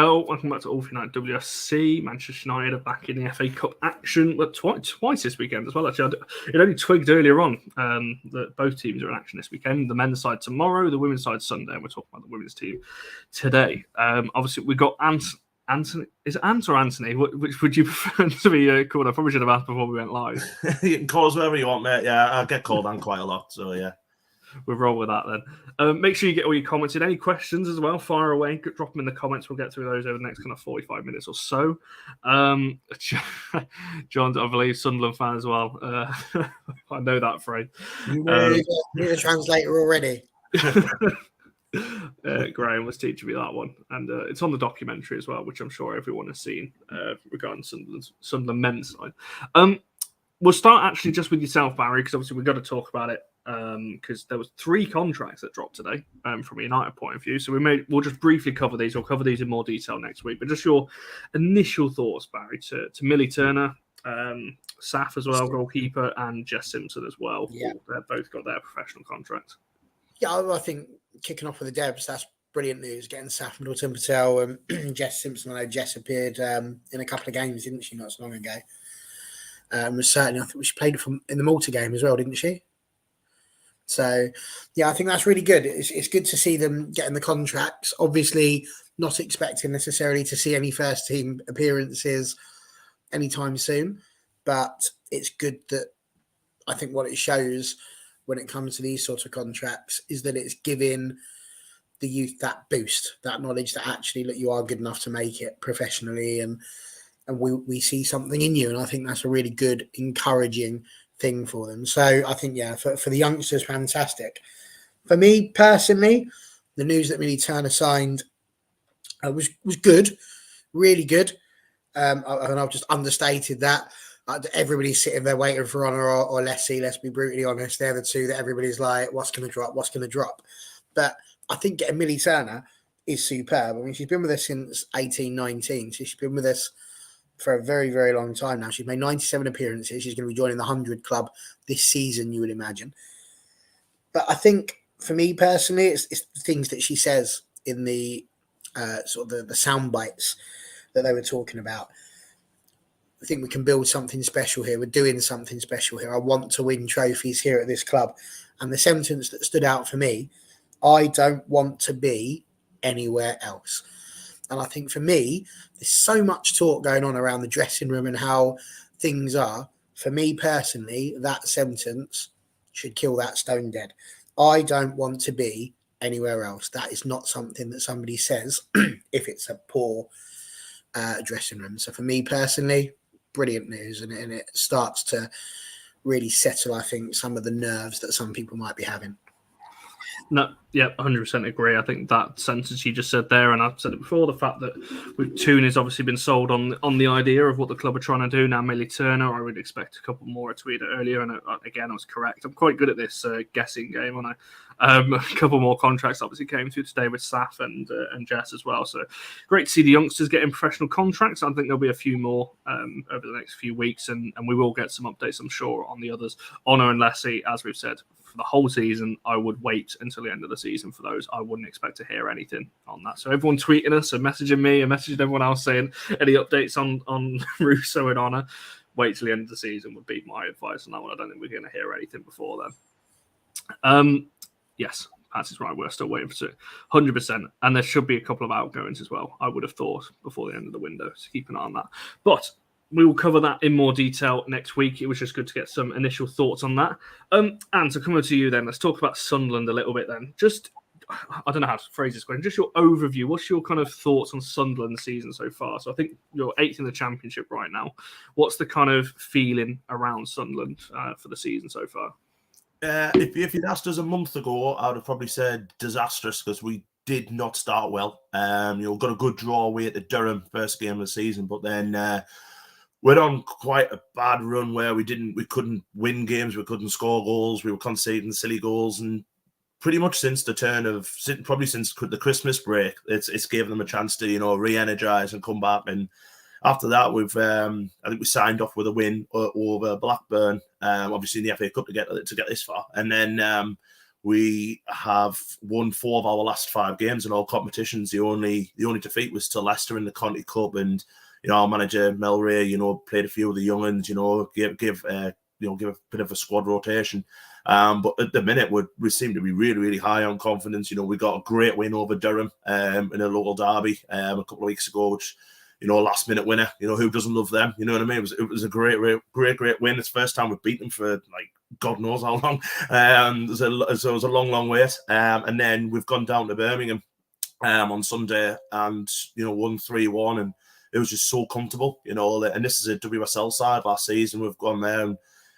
Hell, welcome back to All for United WSC. Manchester United are back in the FA Cup action, but twice this weekend as well. Actually, it only twigged earlier on that both teams are in action this weekend. The men's side tomorrow, the women's side Sunday, and we're talking about the women's team today. Obviously, we've got Anthony. Is it Ant or Anthony? Which would you prefer to be called? I probably should have asked before we went live. You can call us whatever you want, mate. Yeah, I get called Ant quite a lot, so yeah. We'll roll with that then. Make sure you get all your comments in. Any questions as well, fire away. Drop them in the comments. We'll get through those over the next kind of 45 minutes or so. John's, I believe, Sunderland fan as well. I know that phrase. You need a translator already. Graham was teaching me that one. And it's on the documentary as well, which I'm sure everyone has seen regarding Sunderland men's side. We'll start actually just with yourself, Barry, because obviously we've got to talk about it. Because there was 3 contracts that dropped today from a United point of view. So we'll just briefly cover these. We'll cover these in more detail next week. But just your initial thoughts, Barry, to Millie Turner, Saf as well, goalkeeper, and Jess Simpson as well. Yeah. They've both got their professional contracts. Yeah, I think kicking off with the Debs, that's brilliant news. Getting Saf Middleton Patel and Jess Simpson. I know Jess appeared in a couple of games, didn't she, not so long ago? Certainly, I think she played in the Malta game as well, didn't she? So, yeah, I think that's really good. It's good to see them getting the contracts. Obviously, not expecting necessarily to see any first team appearances anytime soon, but it's good that I think what it shows when it comes to these sorts of contracts is that it's giving the youth that boost, that knowledge that actually, look, you are good enough to make it professionally, and we see something in you. And I think that's a really good, encouraging thing for them. So I think, yeah, for the youngsters, fantastic. For me personally, the news that Millie Turner signed was good, really good. And I've just understated that. Everybody's sitting there waiting for Honor or Leslie. Let's be brutally honest, they're the two that everybody's like, what's going to drop? But I think getting Millie Turner is superb. I mean, she's been with us since 18-19, so she's been with us for a very, very long time now. She's made 97 appearances. She's going to be joining the 100 club this season, you would imagine. But I think, for me personally, it's the things that she says in the sort of the sound bites that they were talking about. I think we can build something special here. We're doing something special here. I want to win trophies here at this club. And the sentence that stood out for me, I don't want to be anywhere else. And I think for me, there's so much talk going on around the dressing room and how things are. For me personally, that sentence should kill that stone dead. I don't want to be anywhere else. That is not something that somebody says if it's a poor dressing room. So for me personally, brilliant news. And it starts to really settle, I think, some of the nerves that some people might be having. No, yeah, 100% agree. I think that sentence you just said there, and I've said it before, the fact that with Toon has obviously been sold on the idea of what the club are trying to do. Now, Millie Turner, I would expect a couple more. I tweeted earlier, and again, I was correct. I'm quite good at this guessing game, aren't I? A couple more contracts obviously came through today with Saf and Jess as well. So great to see the youngsters getting professional contracts. I think there'll be a few more over the next few weeks, and we will get some updates, I'm sure, on the others. Honor and Leslie, as we've said, for the whole season, I would wait until the end of the season for those. I wouldn't expect to hear anything on that. So everyone tweeting us and messaging me and messaging everyone else saying any updates on Russo and Honor, wait till the end of the season would be my advice on that one. I don't think we're going to hear anything before then. Yes, Pat is right. We're still waiting for it, 100%. And there should be a couple of outgoings as well, I would have thought, before the end of the window. So keep an eye on that. But we will cover that in more detail next week. It was just good to get some initial thoughts on that. And so coming to you then, let's talk about Sunderland a little bit then. Just, I don't know how to phrase this question, just your overview. What's your kind of thoughts on Sunderland season so far? So I think you're 8th in the Championship right now. What's the kind of feeling around Sunderland for the season so far? If you'd asked us a month ago, I would have probably said disastrous because we did not start well. Got a good draw away at the Durham first game of the season, but then we're on quite a bad run where we couldn't win games, we couldn't score goals, we were conceding silly goals, and pretty much since the Christmas break, it's given them a chance to re-energize and come back. And after that, I think we signed off with a win over Blackburn, obviously in the FA Cup to get this far, and then we have won 4 of our last 5 games in all competitions. The only defeat was to Leicester in the Conti Cup, and our manager Mel Ray, played a few of the young uns, give a bit of a squad rotation. But at the minute, we seem to be really, really high on confidence. We got a great win over Durham in a local derby a couple of weeks ago, which, last minute winner. Who doesn't love them? You know what I mean? It was a great win. It's the first time we've beaten them for like God knows how long. So it was a long wait. And then we've gone down to Birmingham on Sunday and won 3-1, and it was just so comfortable. And this is a WSL side last season. We've gone there and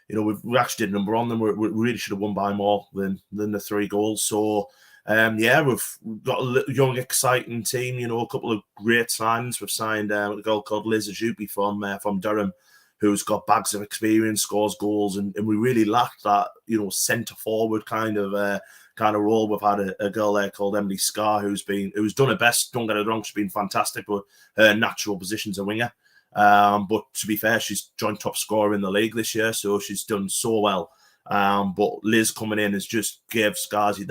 we actually did a number on them. We really should have won by more than the 3 goals. So, we've got a young, exciting team. A couple of great signings. We've signed a girl called Liz Ajupi from Durham, who's got bags of experience, scores goals, and we really lacked that, centre forward kind of role. We've had a girl there called Emily Scar who's done her best. Don't get it wrong, she's been fantastic, but her natural position's a winger. But to be fair, she's joint top scorer in the league this year, so she's done so well. But Liz coming in has just gave Skazi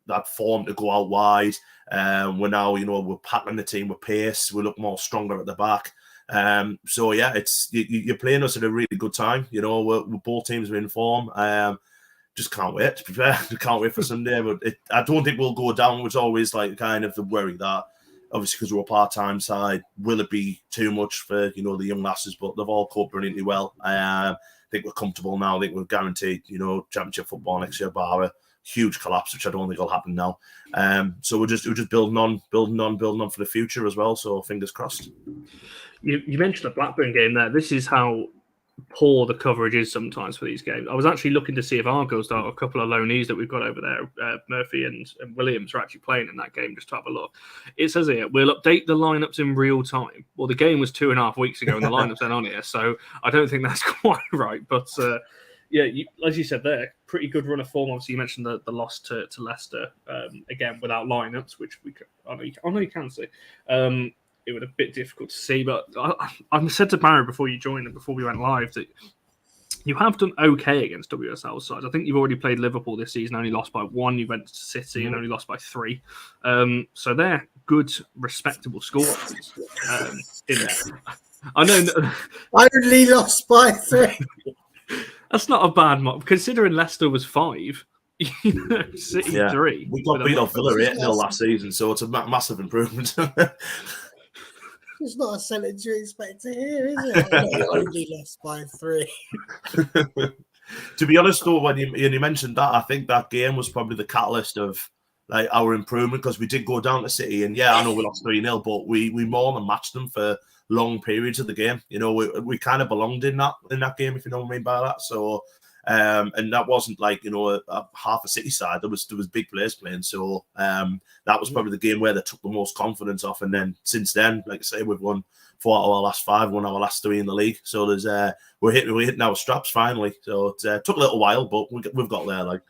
that form to go out wide. We're now, we're packing the team with pace. We look more stronger at the back. So yeah, it's you're playing us at a really good time. We're both teams are in form. Just can't wait. To be fair, can't wait for Sunday. But I don't think we'll go down. It was always like kind of the worry that, obviously, because we're a part-time side, will it be too much for, the young lasses? But they've all coped brilliantly well. I think we're comfortable now. I think we're guaranteed, championship football next year, bar a huge collapse, which I don't think will happen now. So we're just building on for the future as well. So fingers crossed. You mentioned the Blackburn game there. This is how poor the coverage is sometimes for these games. I was actually looking to see if Argos, a couple of loanees that we've got over there, Murphy and Williams, are actually playing in that game, just to have a look. It says here, we'll update the lineups in real time. Well, the game was 2.5 weeks ago and the lineups aren't on here, so I don't think that's quite right. But as you said there, pretty good run of form. Obviously, you mentioned the loss to Leicester, again, without lineups, which I know you can see. It was a bit difficult to see, but I said to Barry before you joined and before we went live that you have done okay against WSL sides. I think you've already played Liverpool this season, only lost by 1. You went to City and only lost by 3. So they're good, respectable scores in there. I know. I only lost by 3. That's not a bad mark, considering Leicester was 5. City 3. We got beat off Villa 8-0 last season, so it's a massive improvement. It's not a sentence you expect to hear, is it? I only lost by 3. To be honest, though, when you mentioned that, I think that game was probably the catalyst of like our improvement, because we did go down to City, and I know we lost 3-0, but we more than matched them for long periods of the game. We kind of belonged in that game, if you know what I mean by that. So. And that wasn't like a half a City side. There was big players playing, so that was probably the game where they took the most confidence off. And then since then, like I say, we've won 4 out of our last 5, won our last 3 in the league. So there's we're hitting our straps finally. So it took a little while, but we've got there. Like,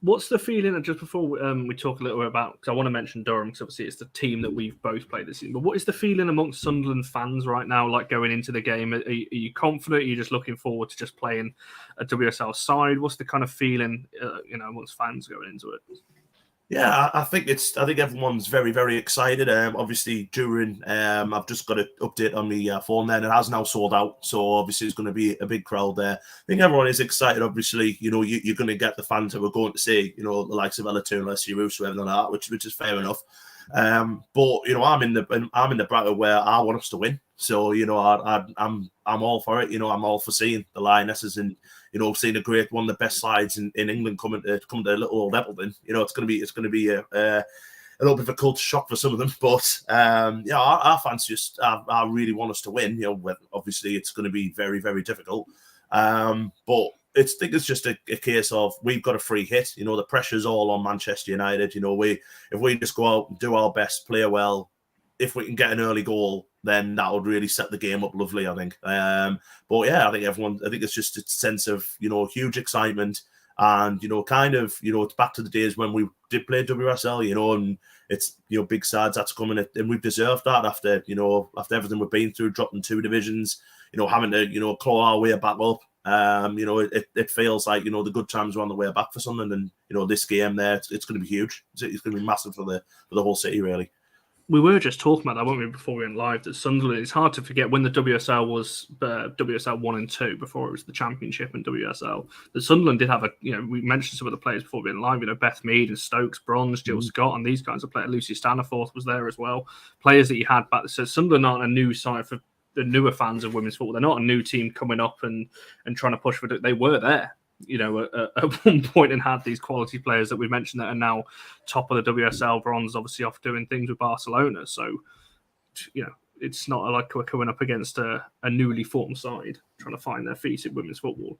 what's the feeling? Just before we talk a little bit about, because I want to mention Durham, because obviously it's the team that we've both played this season. But what is the feeling amongst Sunderland fans right now, like going into the game? Are you confident? Are you just looking forward to just playing a WSL side? What's the kind of feeling, amongst fans going into it? Yeah, I think everyone's very, very excited. Obviously, during I've just got an update on my phone there, and it has now sold out. So obviously, it's going to be a big crowd there. I think everyone is excited. Obviously, you're going to get the fans who are going to see, the likes of Ella Turner, Leslie Roos, everything like that, which is fair enough. But I'm in the bracket where I want us to win. So I'm all for it. I'm all for seeing the Lionesses and seeing one of the best sides in England come to little old Appleton. It's going to be a little bit of a culture shock for some of them. But our fans just I really want us to win. Obviously it's going to be very, very difficult. But I think it's just a case of we've got a free hit. The pressure's all on Manchester United. If we just go out and do our best, play well, if we can get an early goal, then that would really set the game up lovely, I think. But yeah, I think it's just a sense of, huge excitement and, it's back to the days when we did play WSL, and it's, big sides that's coming and we've deserved that after everything we've been through, dropping 2 divisions, having to, claw our way back up. It feels like, the good times are on the way back for Sunderland, and, this game there, it's going to be huge. It's going to be massive for the whole city, really. We were just talking about that, weren't we, before we went live, that Sunderland, it's hard to forget when the WSL was WSL 1 and 2, before it was the Championship and WSL, that Sunderland did have we mentioned some of the players before we went live, Beth Mead and Stokes, Bronze, Jill Scott, and these kinds of players. Lucy Staniforth was there as well. Players that you had back. So Sunderland aren't a new side for the newer fans of women's football. They're not a new team coming up and trying to push for it. They were there. At one point and had these quality players that we mentioned that are now top of the WSL. Bronze obviously off doing things with Barcelona. So, it's not like we're coming up against a newly formed side trying to find their feet in women's football.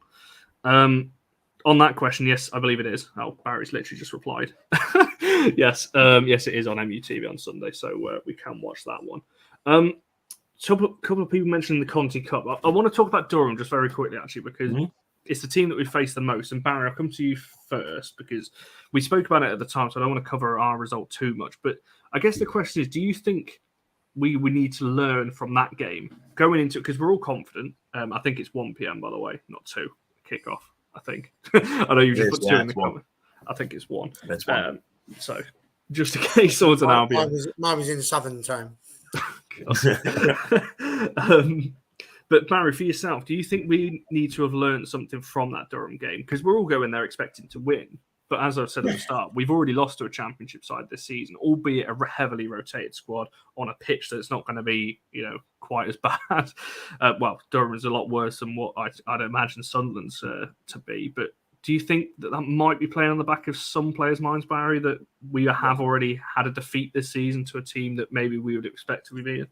On that question, yes, I believe it is. Oh, Barry's literally just replied. Yes, it is on MUTV on Sunday, so we can watch that one. So a couple of people mentioned the Conti Cup. I want to talk about Durham just very quickly, actually, because it's the team that we face the most. And Barry, I'll come to you first because we spoke about it at the time, so I don't want to cover our result too much. But I guess the question is, do you think we need to learn from that game going into it? Because we're all confident. I think it's 1 p.m, by the way, not 2. Kickoff, I think. I know you just put 2 in the comment. I think it's 1. That's 1. So just in case someone's an Albion. Mine was in Southern time. But Barry, for yourself, do you think we need to have learned something from that Durham game? Because we're all going there expecting to win. But as I've said at the start, we've already lost to a championship side this season, albeit a heavily rotated squad on a pitch that's not going to be, quite as bad. Durham is a lot worse than what I'd imagine Sunderland's to be. But do you think that might be playing on the back of some players' minds, Barry, that we have already had a defeat this season to a team that maybe we would expect to be beaten?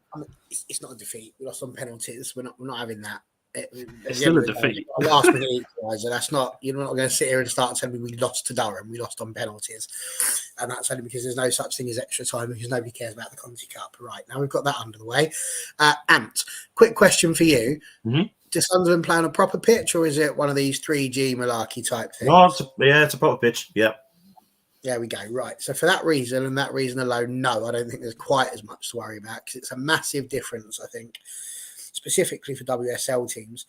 It's not a defeat. We lost on penalties. We're not having that. It's still a defeat. Last minute equaliser. That's not. You're not going to sit here and start telling me we lost to Durham. We lost on penalties, and that's only because there's no such thing as extra time because nobody cares about the Conti Cup. Right now, we've got that under the way. Ant, quick question for you. Mm-hmm. Does Sunderland play on a proper pitch, or is it one of these 3G malarkey type things? No, it's a proper pitch. Yeah. There we go. Right. So for that reason and that reason alone, no, I don't think there's quite as much to worry about because it's a massive difference, I think, specifically for WSL teams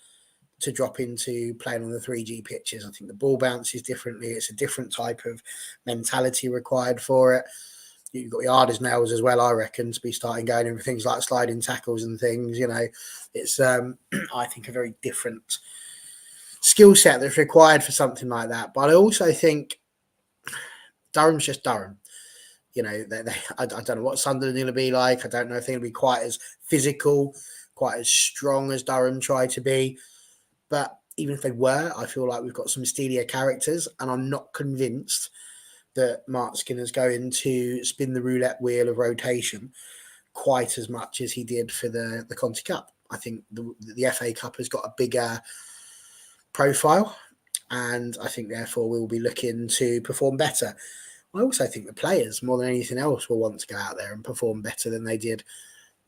to drop into playing on the 3G pitches. I think the ball bounces differently. It's a different type of mentality required for it. You've got your hard as nails as well, I reckon, to be starting going in for things like sliding tackles and things. It's, I think, a very different skill set that's required for something like that. But I also think Durham's just Durham. I don't know what Sunderland are going to be like. I don't know if they're going to be quite as physical, quite as strong as Durham try to be. But even if they were, I feel like we've got some steelier characters, and I'm not convinced that Marc Skinner's going to spin the roulette wheel of rotation quite as much as he did for the Conti Cup. I think the FA Cup has got a bigger profile, and I think therefore we will be looking to perform better. I also think the players, more than anything else, will want to go out there and perform better than they did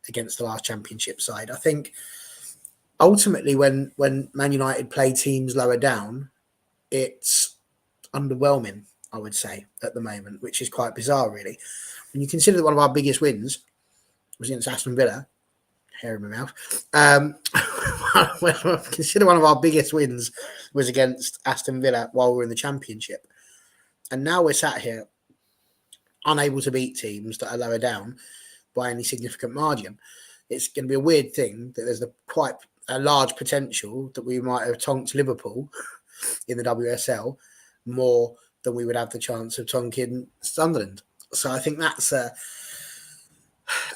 against the last championship side. I think ultimately when Man United play teams lower down, it's underwhelming, I would say, at the moment, which is quite bizarre, really. When you consider that one of our biggest wins was against Aston Villa, hair in my mouth, when consider one of our biggest wins was against Aston Villa while we were in the Championship. And now we're sat here unable to beat teams that are lower down by any significant margin. It's going to be a weird thing that there's quite a large potential that we might have tonked Liverpool in the WSL more than we would have the chance of tonking Sunderland. So I think that's an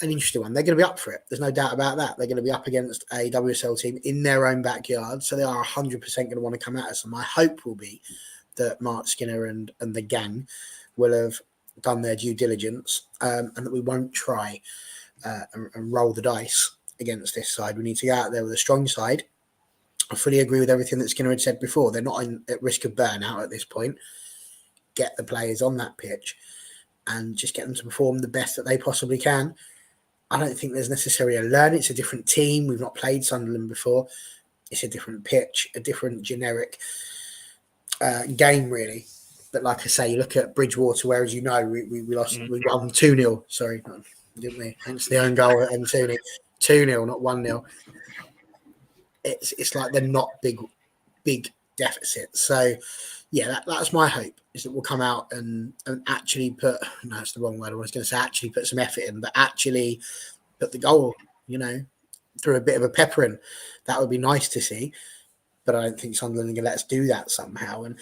interesting one. They're going to be up for it. There's no doubt about that. They're going to be up against a WSL team in their own backyard. So they are 100% going to want to come at us. And my hope will be that Marc Skinner and the gang will have done their due diligence and that we won't try and roll the dice against this side. We need to go out there with a strong side. I fully agree with everything that Skinner had said before. They're not at risk of burnout at this point. Get the players on that pitch and just get them to perform the best that they possibly can. I don't think there's necessarily a learn. It's a different team. We've not played Sunderland before. It's a different pitch, a different generic game, really. But like I say, you look at Bridgewater, where, as you know, we lost, we won 2-0. Sorry, didn't we? Hence the own goal at M2. 2-0, not 1-0. It's like they're not big big deficit. So, yeah, that's my hope, is that we'll come out and actually put, no, that's the wrong word. I was going to say actually put some effort in, but actually put the goal, through a bit of a pepper in. That would be nice to see. But I don't think Sunderland are going to let us do that somehow. And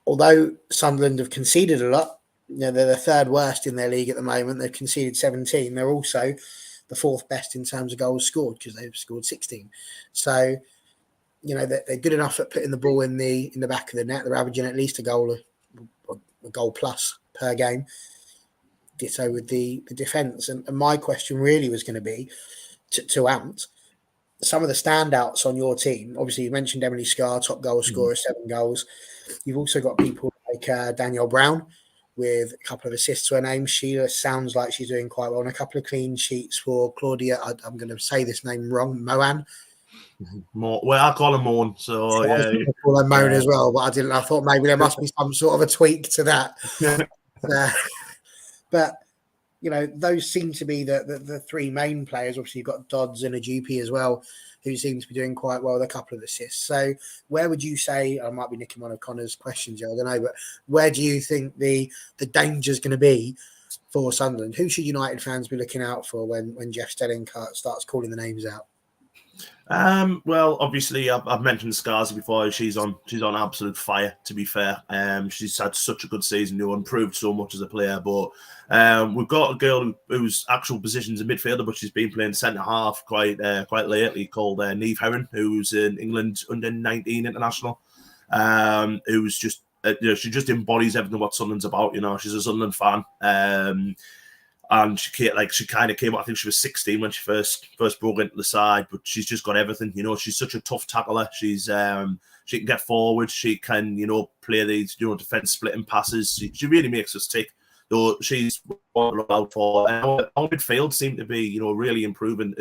although Sunderland have conceded a lot, they're the third worst in their league at the moment. They've conceded 17. They're also the fourth best in terms of goals scored, because they've scored 16. So, they're good enough at putting the ball in the back of the net. They're averaging at least a goal plus per game. Ditto with the defence. And my question really was going to be to Ant, some of the standouts on your team. Obviously, you mentioned Emily Scarr, top goal scorer, 7 goals. You've also got people like Danielle Brown with a couple of assists to her name. Sheila sounds like she's doing quite well, and a couple of clean sheets for Claudia. I'm going to say this name wrong, Moan. Well, I call her Moan, so I was yeah. going to call her Moan as well, but I didn't. I thought maybe there must be some sort of a tweak to that. But those seem to be the three main players. Obviously, you've got Dodds and a GP as well, who seem to be doing quite well with a couple of assists. So where would you say, I might be nicking one of Connor's questions here, I don't know, but where do you think the danger is going to be for Sunderland? Who should United fans be looking out for when Jeff Stelling starts calling the names out? Well, obviously, I've mentioned Scarzy before. She's on absolute fire, to be fair. She's had such a good season, improved so much as a player. But we've got a girl whose actual position's a midfielder, but she's been playing centre half quite lately, called Niamh Herron, who's an England under-19 international. Who's just she just embodies everything what Sunderland's about. She's a Sunderland fan. And she kind of came up, I think she was 16 when she first broke into the side, but she's just got everything. She's such a tough tackler. She can get forward. She can, play these, defense splitting passes. She really makes us tick. Though she's what we're out for. Our midfield seem to be, really improving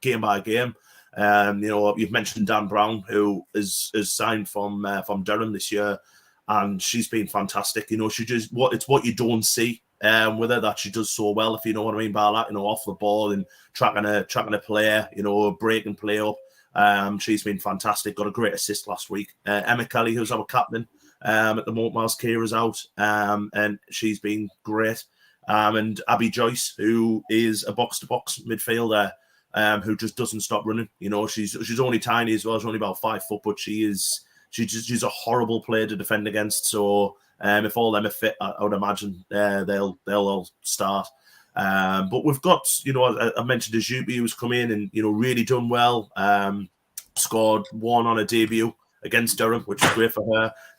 game by game. You've mentioned Dan Brown, who is signed from Durham this year, and she's been fantastic. It's what you don't see. With her that she does so well, if you know what I mean by that, off the ball and tracking a player, breaking play up. She's been fantastic. Got a great assist last week. Emma Kelly, who's our captain at the moment, Miles Keir is out, and she's been great. And Abby Joyce, who is a box-to-box midfielder, who just doesn't stop running. She's only tiny as well. She's only about 5 foot, but she's a horrible player to defend against. So. If all them are fit, I would imagine they'll all start. But we've got, I mentioned Azubi, who's come in and really done well. Scored 1 on a debut against Durham, which is great for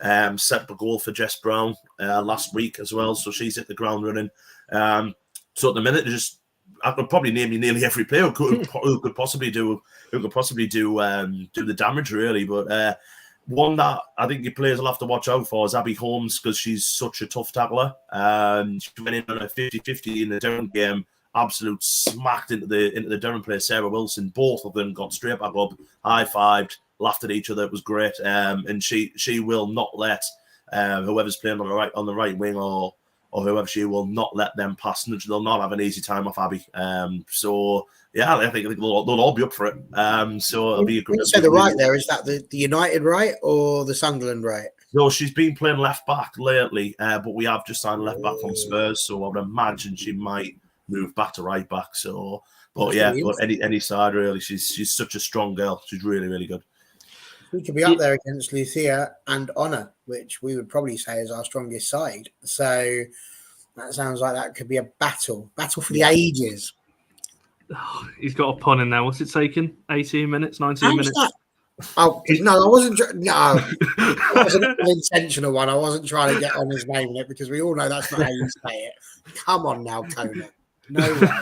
her. Set the goal for Jess Brown last week as well, so she's hit the ground running. So at the minute, I could probably name you nearly every player who could possibly do the damage, really. But one that I think your players will have to watch out for is Abby Holmes, because she's such a tough tackler. She went in on a 50-50 in the Durham game, absolute smacked into the Durham player, Sarah Wilson. Both of them got straight back up, high-fived, laughed at each other. It was great. And she will not let whoever's playing on the right wing or whoever, she will not let them pass. They'll not have an easy time off Abby. So yeah, I think they'll all be up for it. So it'll be a great. So the right there, is that the United right or the Sunderland right? No, she's been playing left back lately, but we have just signed left back from Spurs, so I would imagine she might move back to right back. So, but any side really, she's such a strong girl. She's really, really good. We could be up there against Lucia and Honor, which we would probably say is our strongest side. So that sounds like that could be a battle for the ages. Oh, he's got a pun in there. What's it taken? 18 minutes, 19 minutes? That? Oh, no, I wasn't. No, that was an intentional one. I wasn't trying to get on his name in it, because we all know that's not how you say it. Come on now, Tony. No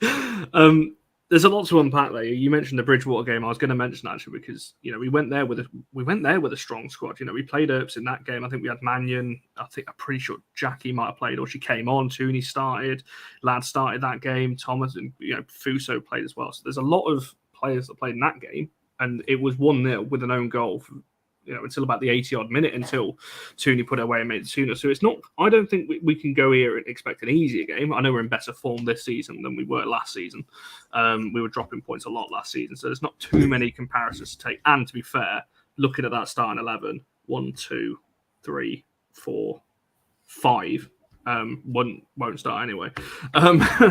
way. There's a lot to unpack there. You mentioned the Bridgewater game. I was going to mention actually, because we went there with a strong squad. We played Earps in that game. I think we had Mannion. I'm pretty sure Jackie might have played, or she came on. Tooney started. Ladd started that game. Thomas and Fuso played as well. So there's a lot of players that played in that game, and it was 1-0 with an own goal for, until about the 80-odd minute, until Tooney put it away and made it sooner. So it's not. I don't think we can go here and expect an easier game. I know we're in better form this season than we were last season. We were dropping points a lot last season, so there's not too many comparisons to take. And to be fair, looking at that starting 11, 1, 2, 3, 4, 5. Won't start anyway.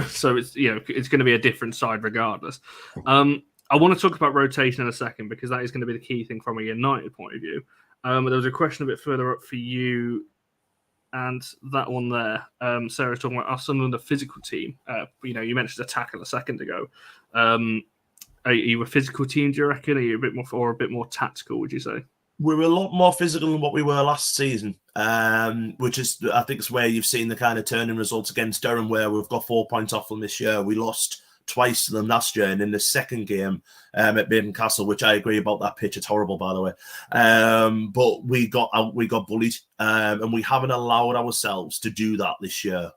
So it's it's going to be a different side regardless. I want to talk about rotation in a second because that is going to be the key thing from a United point of view. There was a question a bit further up for you, and that one there. Sarah's talking about us under the physical team. You mentioned attack a second ago. Are you a physical team? Do you reckon? Are you a bit more tactical? Would you say? We were a lot more physical than what we were last season, which is, I think, is where you've seen the kind of turning results against Durham, where we've got 4 points off them this year. We lost twice to them last year, and in the second game at Maiden Castle, which I agree about that pitch, it's horrible, by the way. But we got bullied, and we haven't allowed ourselves to do that this year.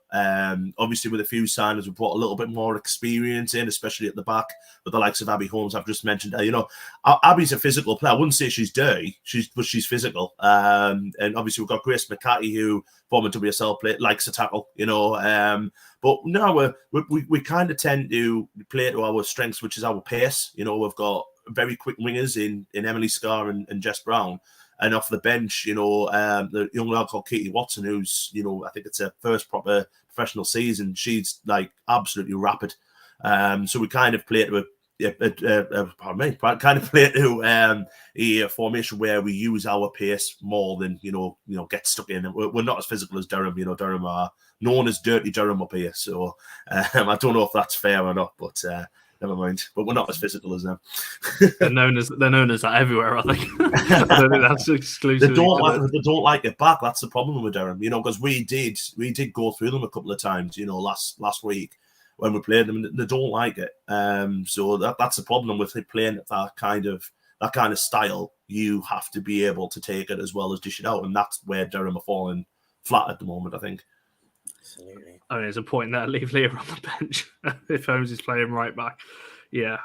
Obviously, with a few signings, we brought a little bit more experience in, especially at the back, with the likes of Abby Holmes. I've just mentioned her. Abby's a physical player. I wouldn't say she's dirty, but she's physical. And obviously, we've got Grace McCarthy, who former WSL player, likes to tackle. But no, we kind of tend to play to our strengths, which is our pace. We've got very quick wingers in Emily Scarr and Jess Brown. And off the bench, the young girl called Katie Watson, who's, I think it's her first proper professional season. She's like absolutely rapid. So we kind of play to a formation where we use our pace more than get stuck in. We're not as physical as Durham. Durham are known as Dirty Durham up here. So I don't know if that's fair or not, but never mind. But we're not as physical as them. They're known as that everywhere, I think. I don't think that's exclusive. They don't like it back. That's the problem with Durham. Because we did go through them a couple of times. Last week when we played them, they don't like it. So that's the problem with playing that kind of style. You have to be able to take it as well as dish it out, and that's where Durham are falling flat at the moment, I think. Absolutely. I mean, there's a point there. Leave Leah on the bench if Holmes is playing right back. Yeah,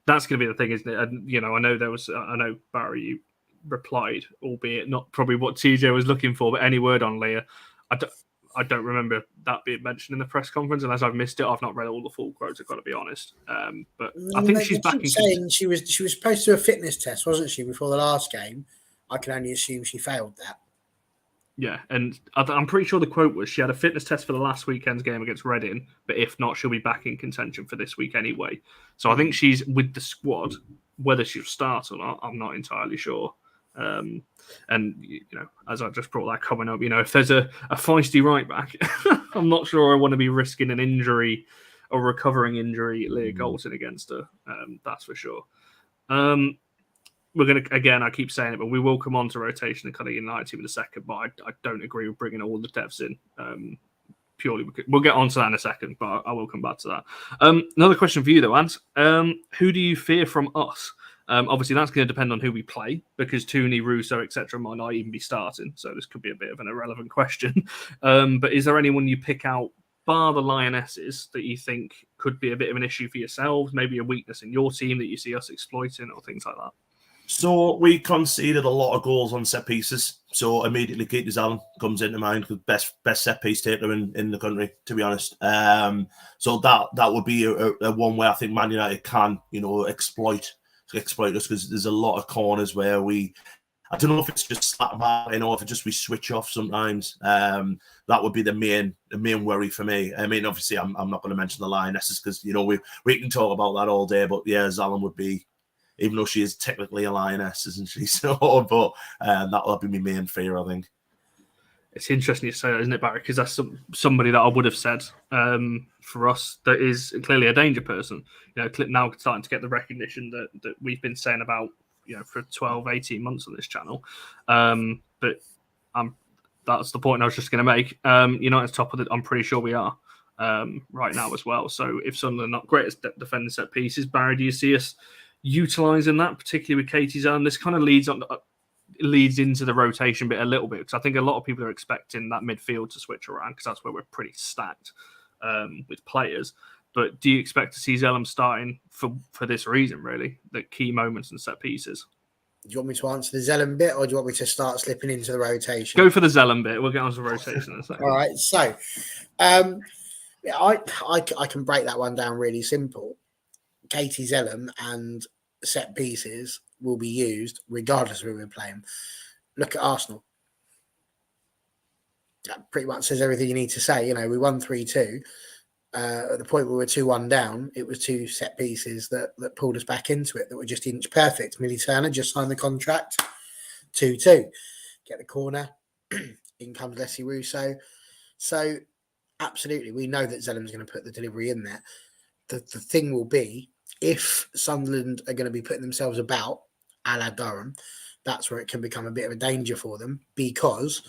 that's going to be the thing, isn't it? And I know Barry, you replied, albeit not probably what TJ was looking for, but any word on Leah? I don't remember that being mentioned in the press conference, unless I've missed it. I've not read all the full quotes. I've got to be honest. But I think she's back. Saying she was supposed to do a fitness test, wasn't she, before the last game? I can only assume she failed that. Yeah, and I'm pretty sure the quote was she had a fitness test for the last weekend's game against Reading, but if not, she'll be back in contention for this week anyway. So I think she's with the squad. Whether she'll start or not, I'm not entirely sure. And as I just brought that comment up, if there's a feisty right back, I'm not sure I want to be risking an injury or recovering injury, Leah Galton against her. That's for sure. We're going to, again, I keep saying it, but we will come on to rotation and kind of United team in a second, but I don't agree with bringing all the depths in purely because we'll get on to that in a second, but I will come back to that. Another question for you though, Ant. Who do you fear from us? Obviously, that's going to depend on who we play because Tooney, Russo, etc. might not even be starting, so this could be a bit of an irrelevant question. But is there anyone you pick out, bar the Lionesses, that you think could be a bit of an issue for yourselves, maybe a weakness in your team that you see us exploiting or things like that? So we conceded a lot of goals on set pieces. So immediately Katie Allen comes into mind with best set piece taker in the country, to be honest. So that would be a one where I think Man United can, exploit us because there's a lot of corners where I don't know if it's just slap them out, or if it's just we switch off sometimes. That would be the main worry for me. I mean, obviously I'm not going to mention the Lionesses because we can talk about that all day, but yeah, Zallen would be. Even though she is technically a lioness, isn't she? So, but that will be my main fear, I think. It's interesting you say that, isn't it, Barry? Because that's somebody that I would have said for us that is clearly a danger person. Now starting to get the recognition that we've been saying about, for 12, 18 months on this channel. But that's the point I was just going to make. United's top of it, I'm pretty sure we are right now as well. So if Sunderland are not great at defending set pieces, Barry, do you see us utilising that, particularly with Katie's own? This kind of leads into the rotation bit a little bit because I think a lot of people are expecting that midfield to switch around because that's where we're pretty stacked with players. But do you expect to see Zellum starting for this reason, really, the key moments and set pieces? Do you want me to answer the Zellum bit or do you want me to start slipping into the rotation? Go for the Zellum bit. We'll get on to the rotation in a second. All right. So I can break that one down really simple. Katie Zellum and set pieces will be used regardless of who we're playing. Look at Arsenal. That pretty much says everything you need to say. We won 3-2. At the point where we were 2-1 down, it was 2 set pieces that pulled us back into it that were just inch perfect. Millie Turner just signed the contract, 2-2. Get the corner, in comes Leslie Russo. So, absolutely, we know that Zellam's going to put the delivery in there. The thing will be, if Sunderland are going to be putting themselves about, a la Durham, that's where it can become a bit of a danger for them, because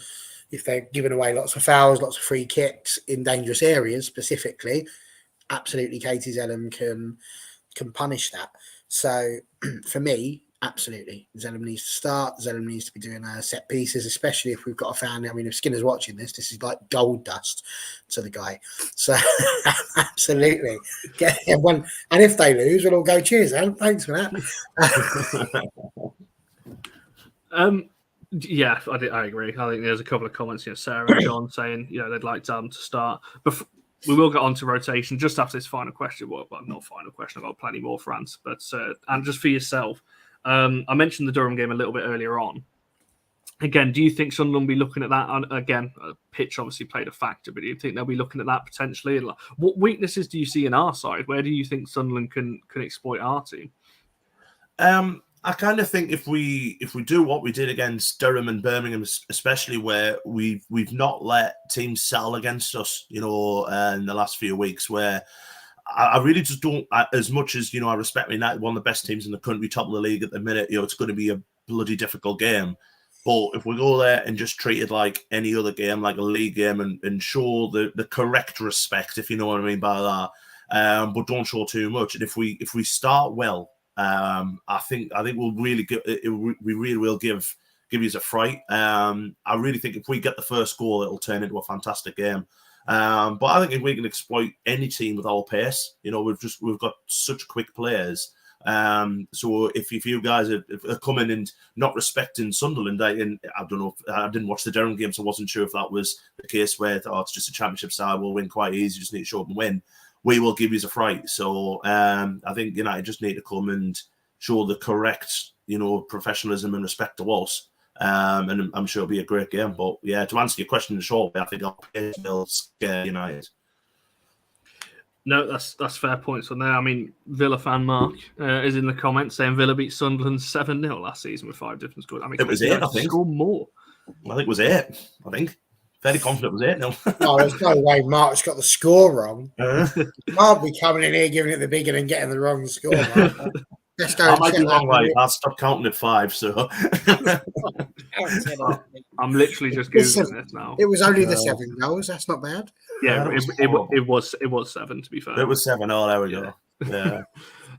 if they're giving away lots of fouls, lots of free kicks in dangerous areas specifically, absolutely Katie Zellam can punish that. So for me, absolutely, Zellam needs to start. Zellam needs to be doing set pieces, especially if we've got a fan. I mean, if Skinner's watching this is like gold dust to the guy. So absolutely, get everyone. And if they lose, we'll all go, cheers, Zellam. Thanks for that. Yeah, I agree. I think there's a couple of comments, Sarah and John saying, they'd like to start. But we will get on to rotation just after this final question. Well, not final question. I've got plenty more for Ants. But and just for yourself, I mentioned the Durham game a little bit earlier on. Again, do you think Sunderland will be looking at that? Again, pitch obviously played a factor, but do you think they'll be looking at that potentially? What weaknesses do you see in our side? Where do you think Sunderland can exploit our team? I kind of think if we do what we did against Durham and Birmingham, especially where we've not let teams settle against us, in the last few weeks, where I really just don't, as much as, I respect United, one of the best teams in the country, top of the league at the minute, it's going to be a bloody difficult game. But if we go there and just treat it like any other game, like a league game, and show the correct respect, if you know what I mean by that, but don't show too much. And if we start well, I think we'll really we really will give you a fright. I really think if we get the first goal, it'll turn into a fantastic game. But I think if we can exploit any team with our pace, we've got such quick players. So if you guys are coming and not respecting Sunderland, I don't know. I didn't watch the Durham game, so I wasn't sure if that was the case where it's just a championship side, we'll win quite easy, just need to show up and win. We will give you a fright. So I think United just need to come and show the correct, professionalism and respect to us. And I'm sure it'll be a great game. But yeah, to answer your question in short, I think our pace will scare United. No, that's fair points on there. I mean, Villa fan Mark is in the comments saying Villa beat Sunderland 7-0 last season with 5 different scores. I mean, it was 8, I think. Score more. I think it was 8. I think. Very confident it was 8-0. No, there's no way Mark's got the score wrong. Can't be coming in here giving it the big one and getting the wrong score. Let's go. I might be wrong, right? I stopped counting at 5, so. I'm literally just Googling this now. It was only the 7 goals. That's not bad. Yeah, it was 7, to be fair. It was 7. Oh, there we go. Yeah.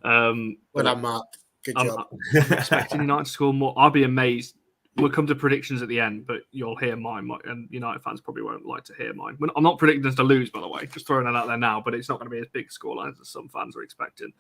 Well done, Mark. Good job. I'm expecting United to score more. I'll be amazed. We'll come to predictions at the end, but you'll hear mine, and United fans probably won't like to hear mine. I'm not predicting us to lose, by the way. Just throwing that out there now, but it's not going to be as big a scoreline as some fans are expecting.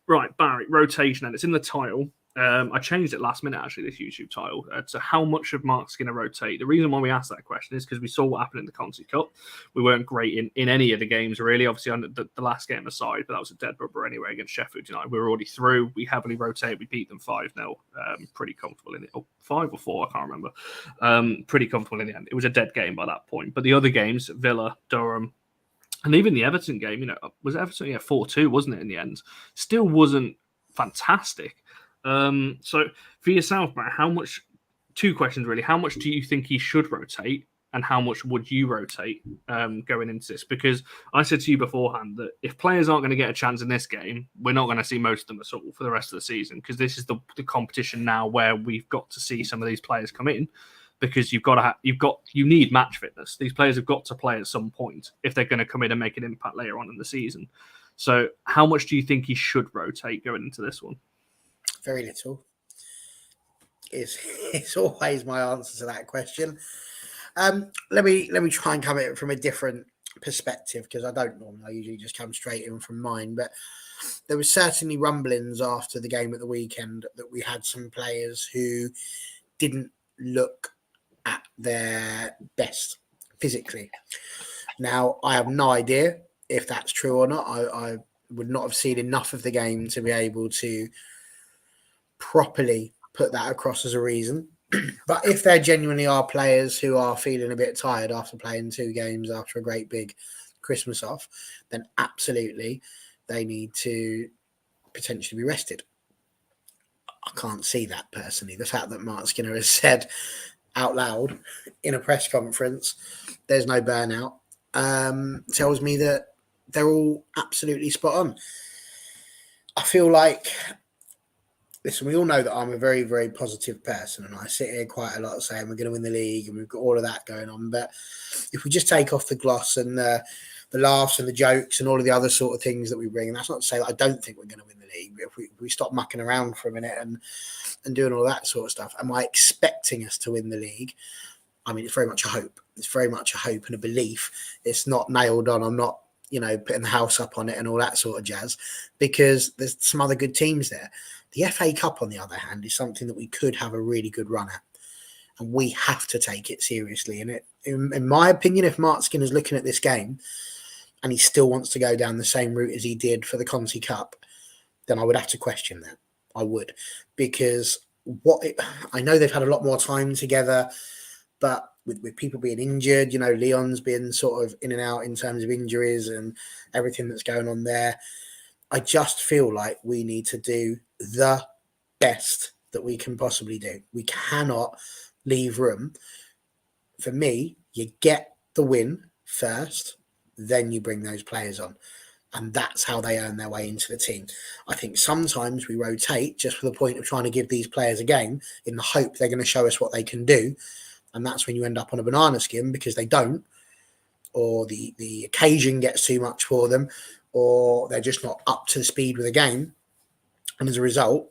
Right, Barry, rotation, and it's in the title. I changed it last minute, actually, this YouTube title, to how much should Marc Skinner rotate? The reason why we asked that question is because we saw what happened in the Conti Cup. We weren't great in any of the games, really. Obviously, on the last game aside, but that was a dead rubber anyway against Sheffield United. We were already through. We heavily rotated. We beat them 5-0. Pretty comfortable in it. 5 or 4, I can't remember. Pretty comfortable in the end. It was a dead game by that point. But the other games, Villa, Durham, and even the Everton game, was Everton? Yeah, 4-2, wasn't it, in the end? Still wasn't fantastic. So for yourself, Matt, how much, 2 questions really, how much do you think he should rotate and how much would you rotate going into this? Because I said to you beforehand that if players aren't going to get a chance in this game, we're not going to see most of them at all for the rest of the season, because this is the competition now where we've got to see some of these players come in, because you need match fitness. These players have got to play at some point if they're going to come in and make an impact later on in the season. So how much do you think he should rotate going into this one? Very little. It's always my answer to that question. Let me try and come at it from a different perspective, because I don't normally. I usually just come straight in from mine. But there was certainly rumblings after the game at the weekend that we had some players who didn't look at their best physically. Now, I have no idea if that's true or not. I would not have seen enough of the game to be able to properly put that across as a reason. But if there genuinely are players who are feeling a bit tired after playing 2 games after a great big Christmas off, then absolutely they need to potentially be rested. I can't see that personally. The fact that Marc Skinner has said out loud in a press conference there's no burnout tells me that they're all absolutely spot on. I feel like, listen, we all know that I'm a very, very positive person, and I sit here quite a lot saying we're going to win the league and we've got all of that going on. But if we just take off the gloss and the laughs and the jokes and all of the other sort of things that we bring, and that's not to say that I don't think we're going to win the league, but if we stop mucking around for a minute and doing all that sort of stuff, am I expecting us to win the league? I mean, it's very much a hope. It's very much a hope and a belief. It's not nailed on. I'm not, putting the house up on it and all that sort of jazz, because there's some other good teams there. The FA Cup, on the other hand, is something that we could have a really good run at, and we have to take it seriously. And in my opinion, if Marc Skinner's looking at this game and he still wants to go down the same route as he did for the Conti Cup, then I would have to question that. I would, because I know they've had a lot more time together, but with people being injured, Leon's been sort of in and out in terms of injuries and everything that's going on there. I just feel like we need to do the best that we can possibly do. We cannot leave room. For me, you get the win first, then you bring those players on. And that's how they earn their way into the team. I think sometimes we rotate just for the point of trying to give these players a game in the hope they're going to show us what they can do. And that's when you end up on a banana skin, because they don't, or the occasion gets too much for them, or they're just not up to speed with the game. And as a result,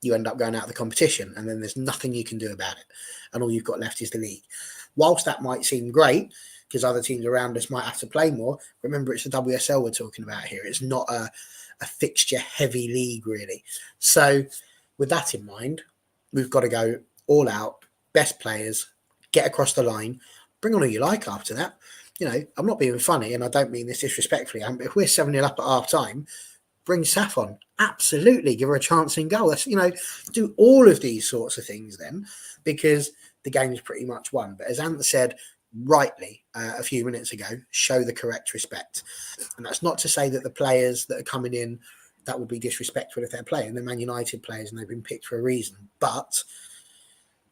you end up going out of the competition, and then there's nothing you can do about it. And all you've got left is the league. Whilst that might seem great, because other teams around us might have to play more, remember, it's the WSL we're talking about here. It's not a fixture-heavy league, really. So with that in mind, we've got to go all out, best players, get across the line, bring on who you like after that. I'm not being funny, and I don't mean this disrespectfully. If we're 7-0 up at half time, bring Saf on. Absolutely. Give her a chance in goal. That's, do all of these sorts of things then, because the game is pretty much won. But as Ant said rightly a few minutes ago, show the correct respect. And that's not to say that the players that are coming in, that would be disrespectful if they're playing. They're Man United players and they've been picked for a reason. But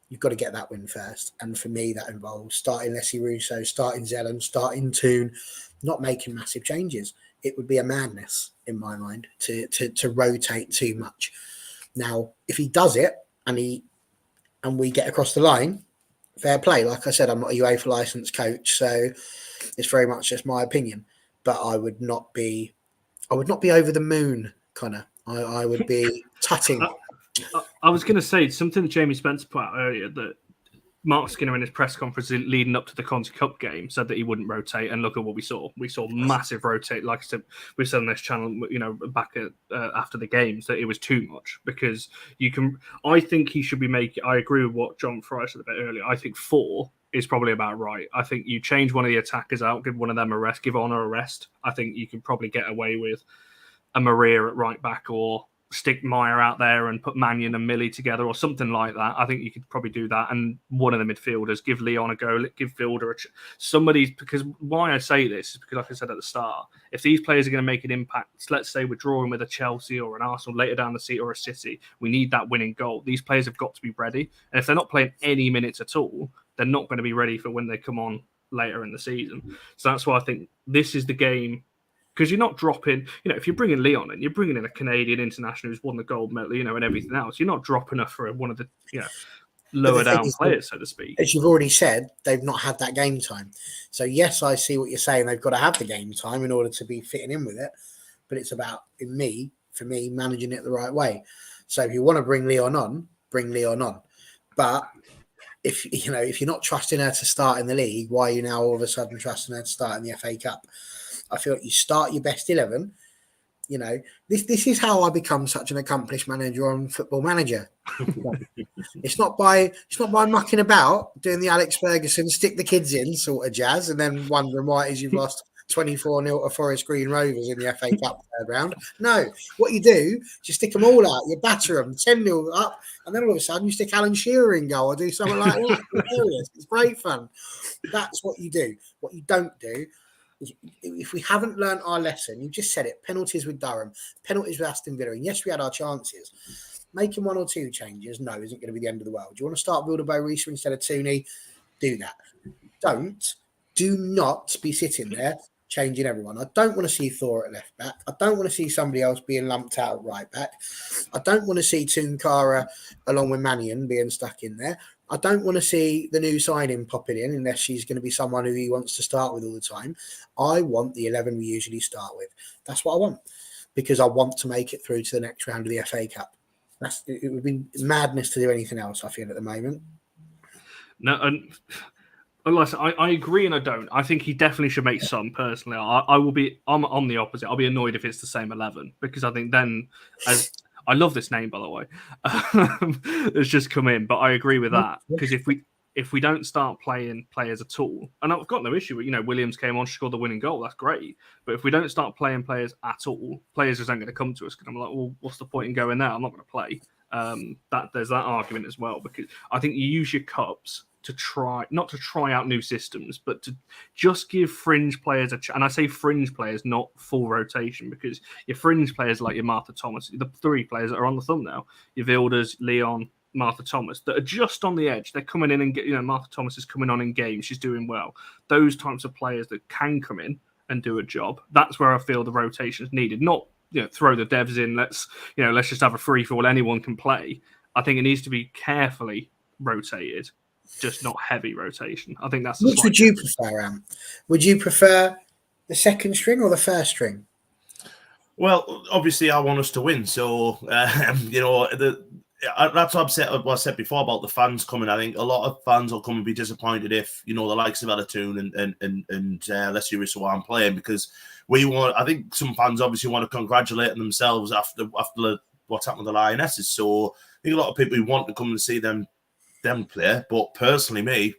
you've got to get that win first. And for me, that involves starting Leslie Russo, starting Zelen, starting Toon, not making massive changes. It would be a madness in my mind to rotate too much. Now, if he does it and we get across the line, fair play. Like I said, I'm not a UEFA licensed coach, so it's very much just my opinion. But I would not be over the moon, Connor. I would be tutting. I was going to say something that Jamie Spencer put out earlier, that Marc Skinner in his press conference leading up to the Conti Cup game said that he wouldn't rotate, and look at what we saw. We saw massive rotate. Like I said, we said on this channel, back after the games, that it was too much, because you can. I think he should be making. I agree with what John Fry said a bit earlier. I think 4 is probably about right. I think you change one of the attackers out, give one of them a rest, give Honor a rest. I think you can probably get away with a Maria at right back, or stick Meyer out there and put Mannion and Millie together or something like that. I think you could probably do that. And one of the midfielders, give Leon a go, give Fielder somebody, because why I say this is because, like I said at the start, if these players are going to make an impact, let's say we're drawing with a Chelsea or an Arsenal later down the seat, or a City, we need that winning goal. These players have got to be ready. And if they're not playing any minutes at all, they're not going to be ready for when they come on later in the season. So that's why I think this is the game. Because you're not dropping, if you're bringing Leon in, you're bringing in a Canadian international who's won the gold medal, and everything else. You're not dropping her for one of the, lower down players, so to speak. As you've already said, they've not had that game time. So yes, I see what you're saying. They've got to have the game time in order to be fitting in with it. But it's about, for me, managing it the right way. So if you want to bring Leon on, bring Leon on. But if you're not trusting her to start in the league, why are you now all of a sudden trusting her to start in the FA Cup? I feel like you start your best 11. This is how I become such an accomplished manager on Football Manager. It's not by mucking about, doing the Alex Ferguson, stick the kids in sort of jazz, and then wondering why it is you've lost 24-0 to Forest Green Rovers in the FA Cup third round. No, what you do, you stick them all out, you batter them 10-0 up, and then all of a sudden you stick Alan Shearer in goal or do something like that. It's hilarious. It's great fun. That's what you do. What you don't do is, if we haven't learnt our lesson, you just said it, penalties with Durham, penalties with Aston Villa, and yes, we had our chances. Making 1 or 2 changes, no, isn't going to be the end of the world. Do you want to start Wildebeest instead of Tooney? Do that. Do not be sitting there changing everyone. I don't want to see Thor at left back. I don't want to see somebody else being lumped out at right back. I don't want to see Tunkara along with Mannion being stuck in there. I don't want to see the new signing popping in unless she's going to be someone who he wants to start with all the time. I want the 11 we usually start with. That's what I want, because I want to make it through to the next round of the FA Cup. It would be madness to do anything else, I feel, at the moment. No, and listen, I agree and I don't. I think he definitely should make some, personally. I'm on the opposite. I'll be annoyed if it's the same 11, because I think then, as I love this name, by the way, it's just come in, but I agree with that, because if we don't start playing players at all, and I've got no issue with, Williams came on, scored the winning goal, that's great. But if we don't start playing players at all, players just aren't going to come to us, because I'm like, well, what's the point in going there? I'm not going to play. There's that argument as well, because I think you use your cups to try, not to try out new systems, but to just give fringe players and I say fringe players, not full rotation, because your fringe players like your Martha Thomas, the 3 players that are on the thumbnail, your Wilders, Leon, Martha Thomas, that are just on the edge. They're coming in and Martha Thomas is coming on in games. She's doing well. Those types of players that can come in and do a job. That's where I feel the rotation is needed. Not throw the devs in. Let's just have a free for all. Anyone can play. I think it needs to be carefully rotated, just not heavy rotation. I think that's which would you prefer, Am? Would you prefer the second string or the first string? Well, obviously, I want us to win. So that's what I said before about the fans coming. I think a lot of fans will come and be disappointed if the likes of Alatun and Leslie Russo aren't playing, because I think some fans obviously want to congratulate themselves after what's happened with the Lionesses. So I think a lot of people who want to come and see them play. But personally, me,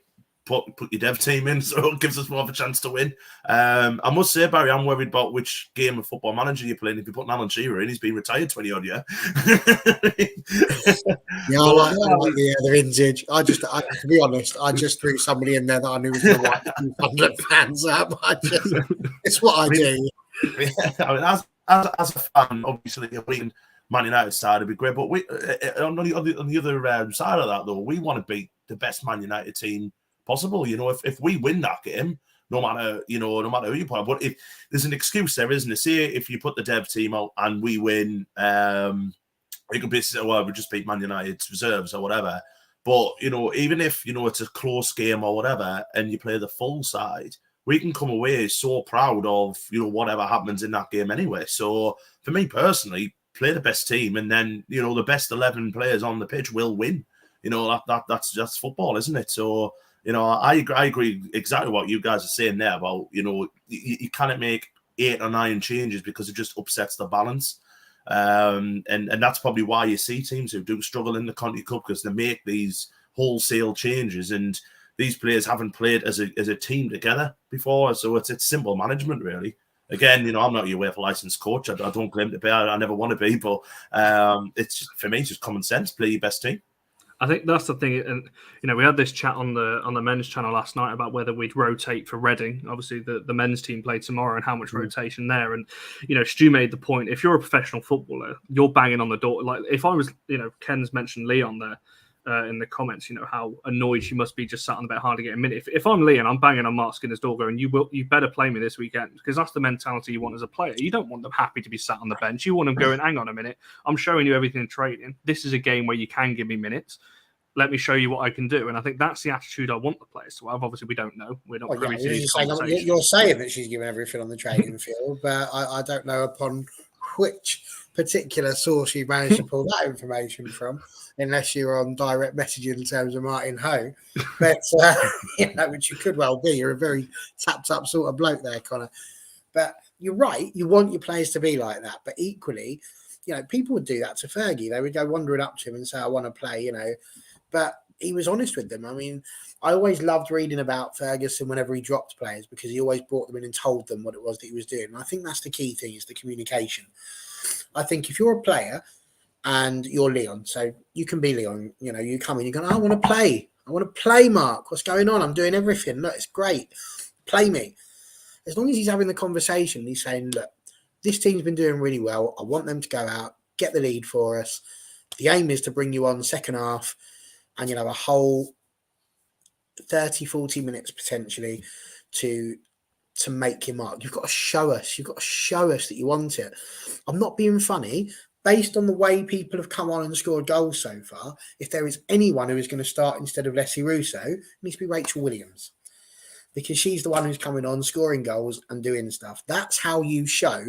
put your dev team in, so it gives us more of a chance to win. I must say, Barry, I'm worried about which game of Football Manager you're playing. If you put Alan Shearer in, he's been retired 20-odd year. Yeah, I like the vintage. To be honest, I just threw somebody in there that I knew was going to wipe 200 fans up. It's what I do. Yeah, I mean, as a fan, obviously, we Man United side would be great, but on the other side of that, though, we want to beat the best Man United team possible. If we win that game, no matter who you play, but if there's an excuse there, isn't there? Say if you put the dev team out and we win, it could be we just beat Man United's reserves or whatever. But even if it's a close game or whatever, and you play the full side, we can come away so proud of whatever happens in that game anyway. So for me personally, play the best team, and then the best 11 players on the pitch will win. That's football, isn't it? So I agree exactly what you guys are saying there about you can't make 8 or 9 changes because it just upsets the balance. And that's probably why you see teams who do struggle in the Conti Cup, because they make these wholesale changes, and these players haven't played as a team together before. So it's simple management, really. Again, I'm not your UEFA licensed coach. I don't claim to be. I never want to be, but for me, it's just common sense. Play your best team. I think that's the thing, and we had this chat on the men's channel last night about whether we'd rotate for Reading. Obviously, the men's team play tomorrow, and how much rotation there. And Stu made the point: if you're a professional footballer, you're banging on the door. Like if I was, Ken's mentioned Leon there in the comments. How annoyed she must be just sat on the bit hard to get a minute. If I'm Leon, I'm banging on Marc Skinner's door, going, you better play me this weekend, because that's the mentality you want as a player. You don't want them happy to be sat on the bench. You want them going, hang on a minute, I'm showing you everything in training. This is a game where you can give me minutes. Let me show you what I can do. And I think that's the attitude I want the players to have. Obviously, we don't know. We're not privy to these conversations. You're saying that she's giving everything on the training field, but I don't know upon which particular source you managed to pull that information from, unless you're on direct messaging in terms of Martin Ho. But, which you could well be. You're a very tapped up sort of bloke there, Connor. But you're right. You want your players to be like that. But equally, people would do that to Fergie. They would go wandering up to him and say, I want to play, But he was honest with them. I mean, I always loved reading about Ferguson whenever he dropped players because he always brought them in and told them what it was that he was doing. And I think that's the key thing, is the communication. I think if you're a player and you're Leon, so you can be Leon, you know, you come in, you go, I want to play. I want to play, Mark. What's going on? I'm doing everything. Look, it's great. Play me. As long as he's having the conversation, he's saying, look, this team's been doing really well. I want them to go out, get the lead for us. The aim is to bring you on second half and, you know, a whole 30, 40 minutes potentially to make your mark. You've got to show us. You've got to show us that you want it. I'm not being funny. Based on the way people have come on and scored goals so far, if there is anyone who is going to start instead of Leslie Russo, it needs to be Rachel Williams. Because she's the one who's coming on, scoring goals and doing stuff. That's how you show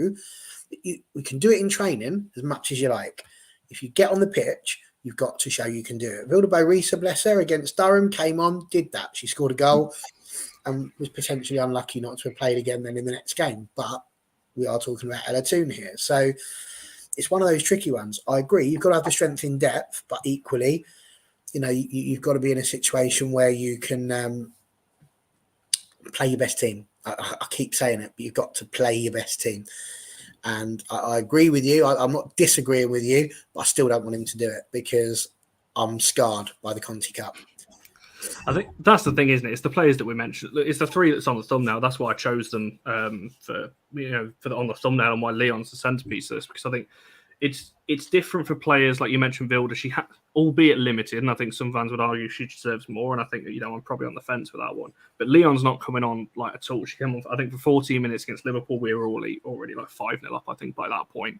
that we can do it in training as much as you like. If you get on the pitch, you've got to show you can do it. Vilda Borisa, bless her, against Durham, came on, did that. She scored a goal and was potentially unlucky not to have played again then in the next game. But we are talking about Ella Toon here. So it's one of those tricky ones. I agree. You've got to have the strength in depth, but equally, you know, you've got to be in a situation where you can play your best team. I keep saying it, but you've got to play your best team. And I agree with you. I'm not disagreeing with you, but I still don't want him to do it because I'm scarred by the Conti Cup. I think that's the thing, isn't it? It's the players that we mentioned. It's the three that's on the thumbnail. That's why I chose them on the thumbnail and why Leon's the centerpiece of this, because I think it's different for players like you mentioned. Vilda, she had, albeit limited, and I think some fans would argue she deserves more. And I think that, you know, I'm probably on the fence with that one. But Leon's not coming on like at all. She came on, I think, for 14 minutes against Liverpool. We were already like 5-0 up, I think, by that point.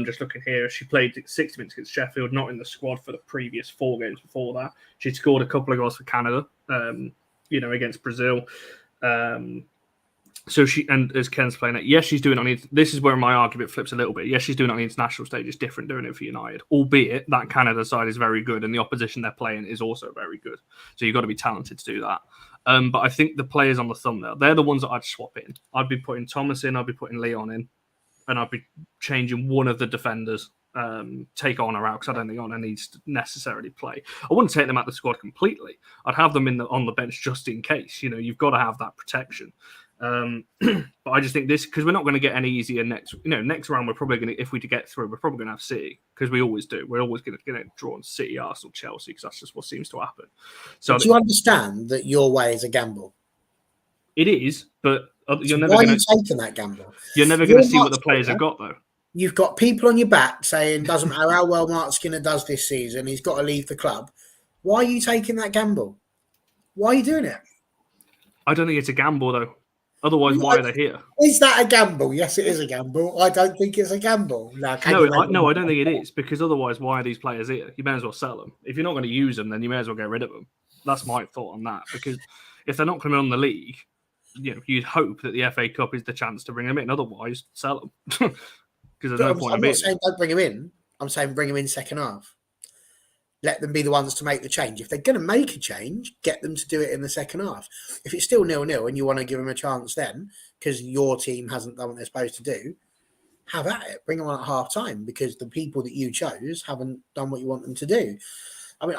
Just looking here, she played 60 minutes against Sheffield, not in the squad for the previous 4 games before that. She'd scored a couple of goals for Canada, against Brazil. So and as Ken's playing it, yes, she's doing it on. This is where my argument flips a little bit. Yes, she's doing it on the international stage. It's different doing it for United, albeit that Canada side is very good and the opposition they're playing is also very good. So you've got to be talented to do that. But I think the players on the thumbnail, they're the ones that I'd swap in. I'd be putting Thomas in, I'd be putting Leon in, and I'd be changing one of the defenders. Take Honor out because I don't think Honor needs to necessarily play. I wouldn't take them out of the squad completely. I'd have them on the bench just in case. You know, you've got to have that protection. But I just think this, because we're not going to get any easier next round. We're probably going to, if we get through, we're probably going to have City, because we always do. We're always going to draw on City, Arsenal, Chelsea, because that's just what seems to happen. So do you understand that your way is a gamble? It is, but you're never why going are you taking that gamble? You're never going to see what the players have got, though. You've got people on your back saying, doesn't matter how well Marc Skinner does this season, he's got to leave the club. Why are you taking that gamble? Why are you doing it? I don't think it's a gamble, though. Otherwise, why are they here? Is that a gamble? Yes, it is a gamble. I don't think it's a gamble. No, I don't think it is, because otherwise, why are these players here? You may as well sell them. If you're not going to use them, then you may as well get rid of them. That's my thought on that, because if they're not coming on the league, you know, you'd hope that the FA Cup is the chance to bring them in. Otherwise, sell them. Because there's no point in being. I'm not saying don't bring them in. I'm saying bring them in second half. Let them be the ones to make the change. If they're going to make a change, get them to do it in the second half. If it's still 0-0 and you want to give them a chance then, because your team hasn't done what they're supposed to do, have at it. Bring them on at half time, because the people that you chose haven't done what you want them to do. I mean,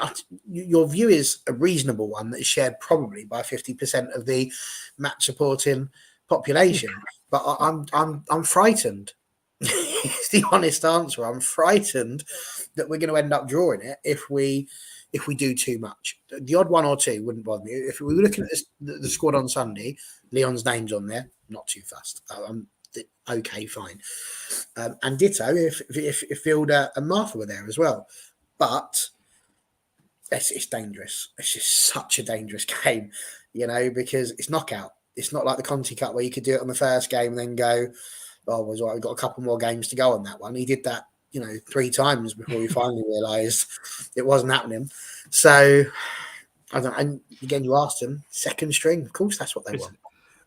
your view is a reasonable one that is shared probably by 50% of the match supporting population. But I'm frightened. It's the honest answer. I'm frightened that we're going to end up drawing it if we do too much. The odd one or two wouldn't bother me. If we were looking at the squad on Sunday, Leon's name's on there. Not too fast. Okay, fine. And ditto if Vilda and Martha were there as well. But it's dangerous. It's just such a dangerous game, you know, because it's knockout. It's not like the Conti Cup where you could do it on the first game and then go, oh, we've got a couple more games to go on that one. He did that, 3 times before we finally realised it wasn't happening. So, I don't. And again, you asked him, second string. Of course, that's what they want.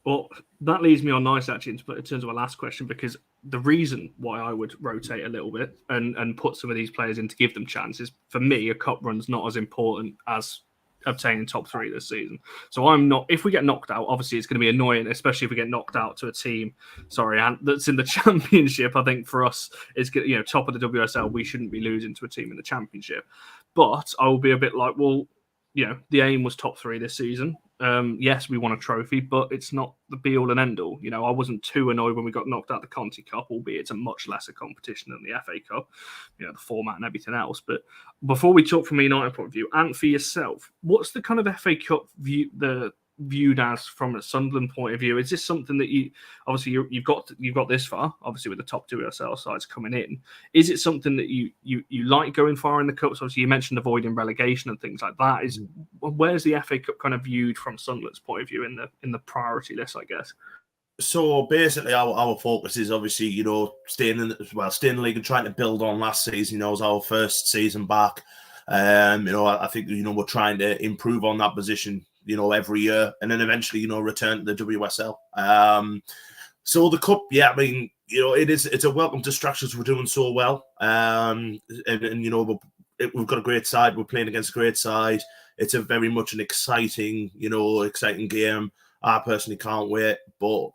Well, that leads me on nice, actually, in terms of a last question, because the reason why I would rotate a little bit and put some of these players in to give them chances, for me, a cup run's not as important as obtaining top 3 this season. So I'm not, if we get knocked out, obviously it's going to be annoying, especially if we get knocked out to a team, that's in the championship. I think for us, it's, top of the WSL, we shouldn't be losing to a team in the championship. But I will be a bit like, well, the aim was top 3 this season. Yes, we won a trophy, but it's not the be all and end all. I wasn't too annoyed when we got knocked out the Conti Cup, albeit it's a much lesser competition than the FA Cup, the format and everything else. But before we talk from a United point of view, and for yourself, what's the kind of FA Cup viewed as from a Sunderland point of view? Is this something that you've got this far, obviously with the top 2 WSL sides coming in? Is it something that you like going far in the cups? Obviously, you mentioned avoiding relegation and things like that. Where's the FA Cup kind of viewed from Sunderland's point of view in the priority list, I guess? So basically, our focus is obviously, staying in the league and trying to build on last season. It was our first season back. I think we're trying to improve on that position, every year, and then eventually, return to the WSL. So the cup, it's a welcome distraction. We're doing so well, and we've got a great side. We're playing against a great side. It's a very much an exciting game. I personally can't wait, but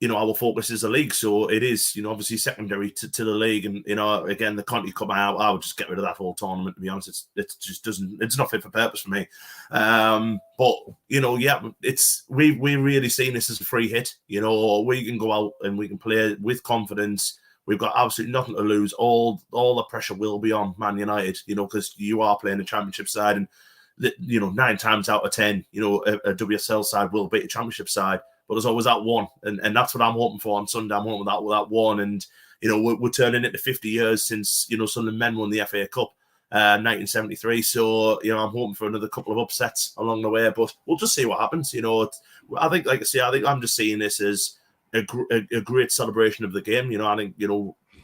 our focus is the league, so it is obviously secondary to the league. And again, the Conti Cup, I would just get rid of that whole tournament. To be honest, it's not fit for purpose for me. But we really seen this as a free hit. We can go out and we can play with confidence. We've got absolutely nothing to lose. All the pressure will be on Man United, because you are playing a championship side, and 9 times out of 10, a WSL side will beat a championship side. But there's always that one, and that's what I'm hoping for on Sunday. I'm hoping that one, and we're turning into 50 years since Sunderland men won the FA Cup, 1973. So I'm hoping for another couple of upsets along the way, but we'll just see what happens. I think, like I say, I'm just seeing this as a great celebration of the game. I think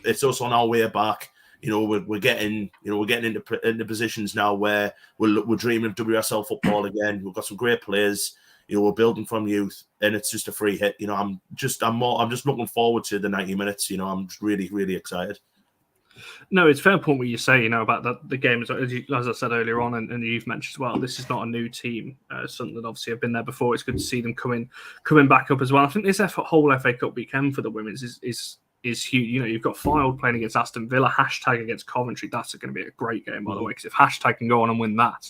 it's also on our way back. We're getting into positions now where we're dreaming of WSL football again. We've got some great players. We're building from youth, and it's just a free hit. I'm just looking forward to the 90 minutes. I'm just really, really excited. No, it's a fair point what you say, about the game. As I said earlier on, and you've mentioned as well, this is not a new team. Sunderland obviously have been there before. It's good to see them coming back up as well. I think this whole FA Cup weekend for the women's is huge. You've got Fylde playing against Aston Villa, hashtag against Coventry. That's going to be a great game, by the way, because if hashtag can go on and win that,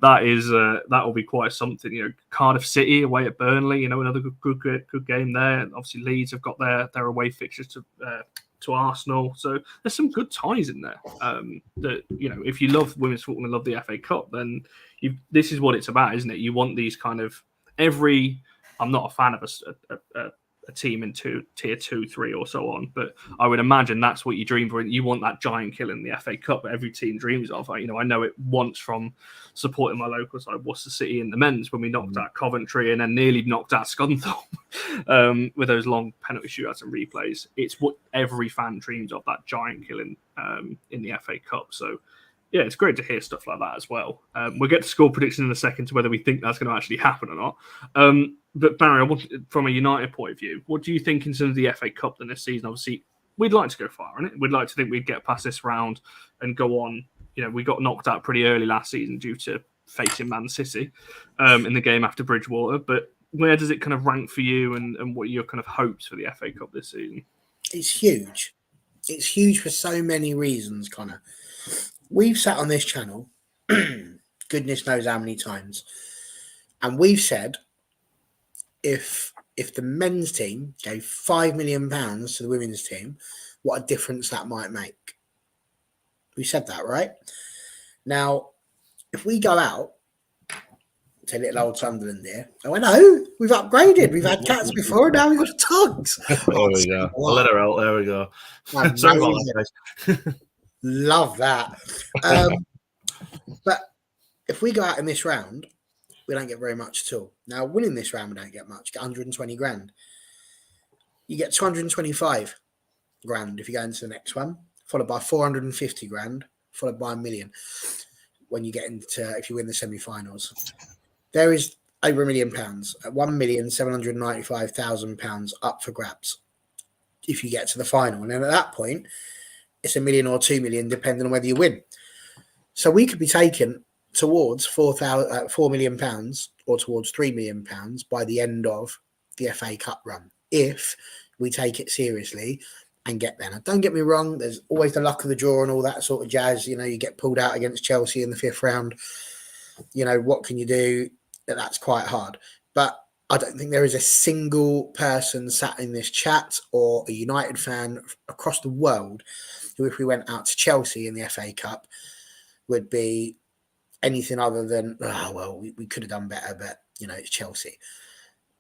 that will be quite something. Cardiff City away at Burnley, another good game there. Obviously, Leeds have got their away fixtures to Arsenal, so there's some good ties in there. That if you love women's football and love the FA Cup, then this is what it's about, isn't it? You want these kind of I'm not a fan of a team in tier 2, 3 or so on, but I would imagine that's what you dream for. You want that giant kill in the FA Cup that every team dreams of. I know it once from supporting my local side, Worcester City in the men's, when we knocked out Coventry and then nearly knocked out Scunthorpe with those long penalty shootouts and replays. It's what every fan dreams of, that giant kill in the FA Cup. So yeah, it's great to hear stuff like that as well. We'll get to score prediction in a second to whether we think that's going to actually happen or not. But Barry, from a United point of view, what do you think in terms of the FA Cup then this season? Obviously, we'd like to go far in it. We'd like to think we'd get past this round and go on. We got knocked out pretty early last season due to facing Man City in the game after Bridgewater. But where does it kind of rank for you, and what are your kind of hopes for the FA Cup this season? It's huge. It's huge for so many reasons, Connor. We've sat on this channel, goodness knows how many times, and we've said if the men's team gave £5 million to the women's team, what a difference that might make. We said that, right? Now, if we go out to little old Sunderland here, I know we've upgraded. We've had cats before, and now we've got tugs. There we go. I'll let her out. There we go. Sorry about that, guys. Love that. But if we go out in this round, we don't get very much at all. Now, winning this round, we don't get much. Get 120 grand. You get 225 grand if you go into the next one, followed by 450 grand, followed by £1 million when you get if you win the semi-finals. There is over £1 million, £1,795,000 up for grabs if you get to the final. And then at that point, it's £1 million or £2 million, depending on whether you win. So we could be taken towards £4 million or towards £3 million by the end of the FA Cup run, if we take it seriously and get there. Now, don't get me wrong, there's always the luck of the draw and all that sort of jazz. You get pulled out against Chelsea in the 5th round. what can you do? That's quite hard. But I don't think there is a single person sat in this chat or a United fan across the world who, if we went out to Chelsea in the FA Cup, would be anything other than, we could have done better, but, it's Chelsea.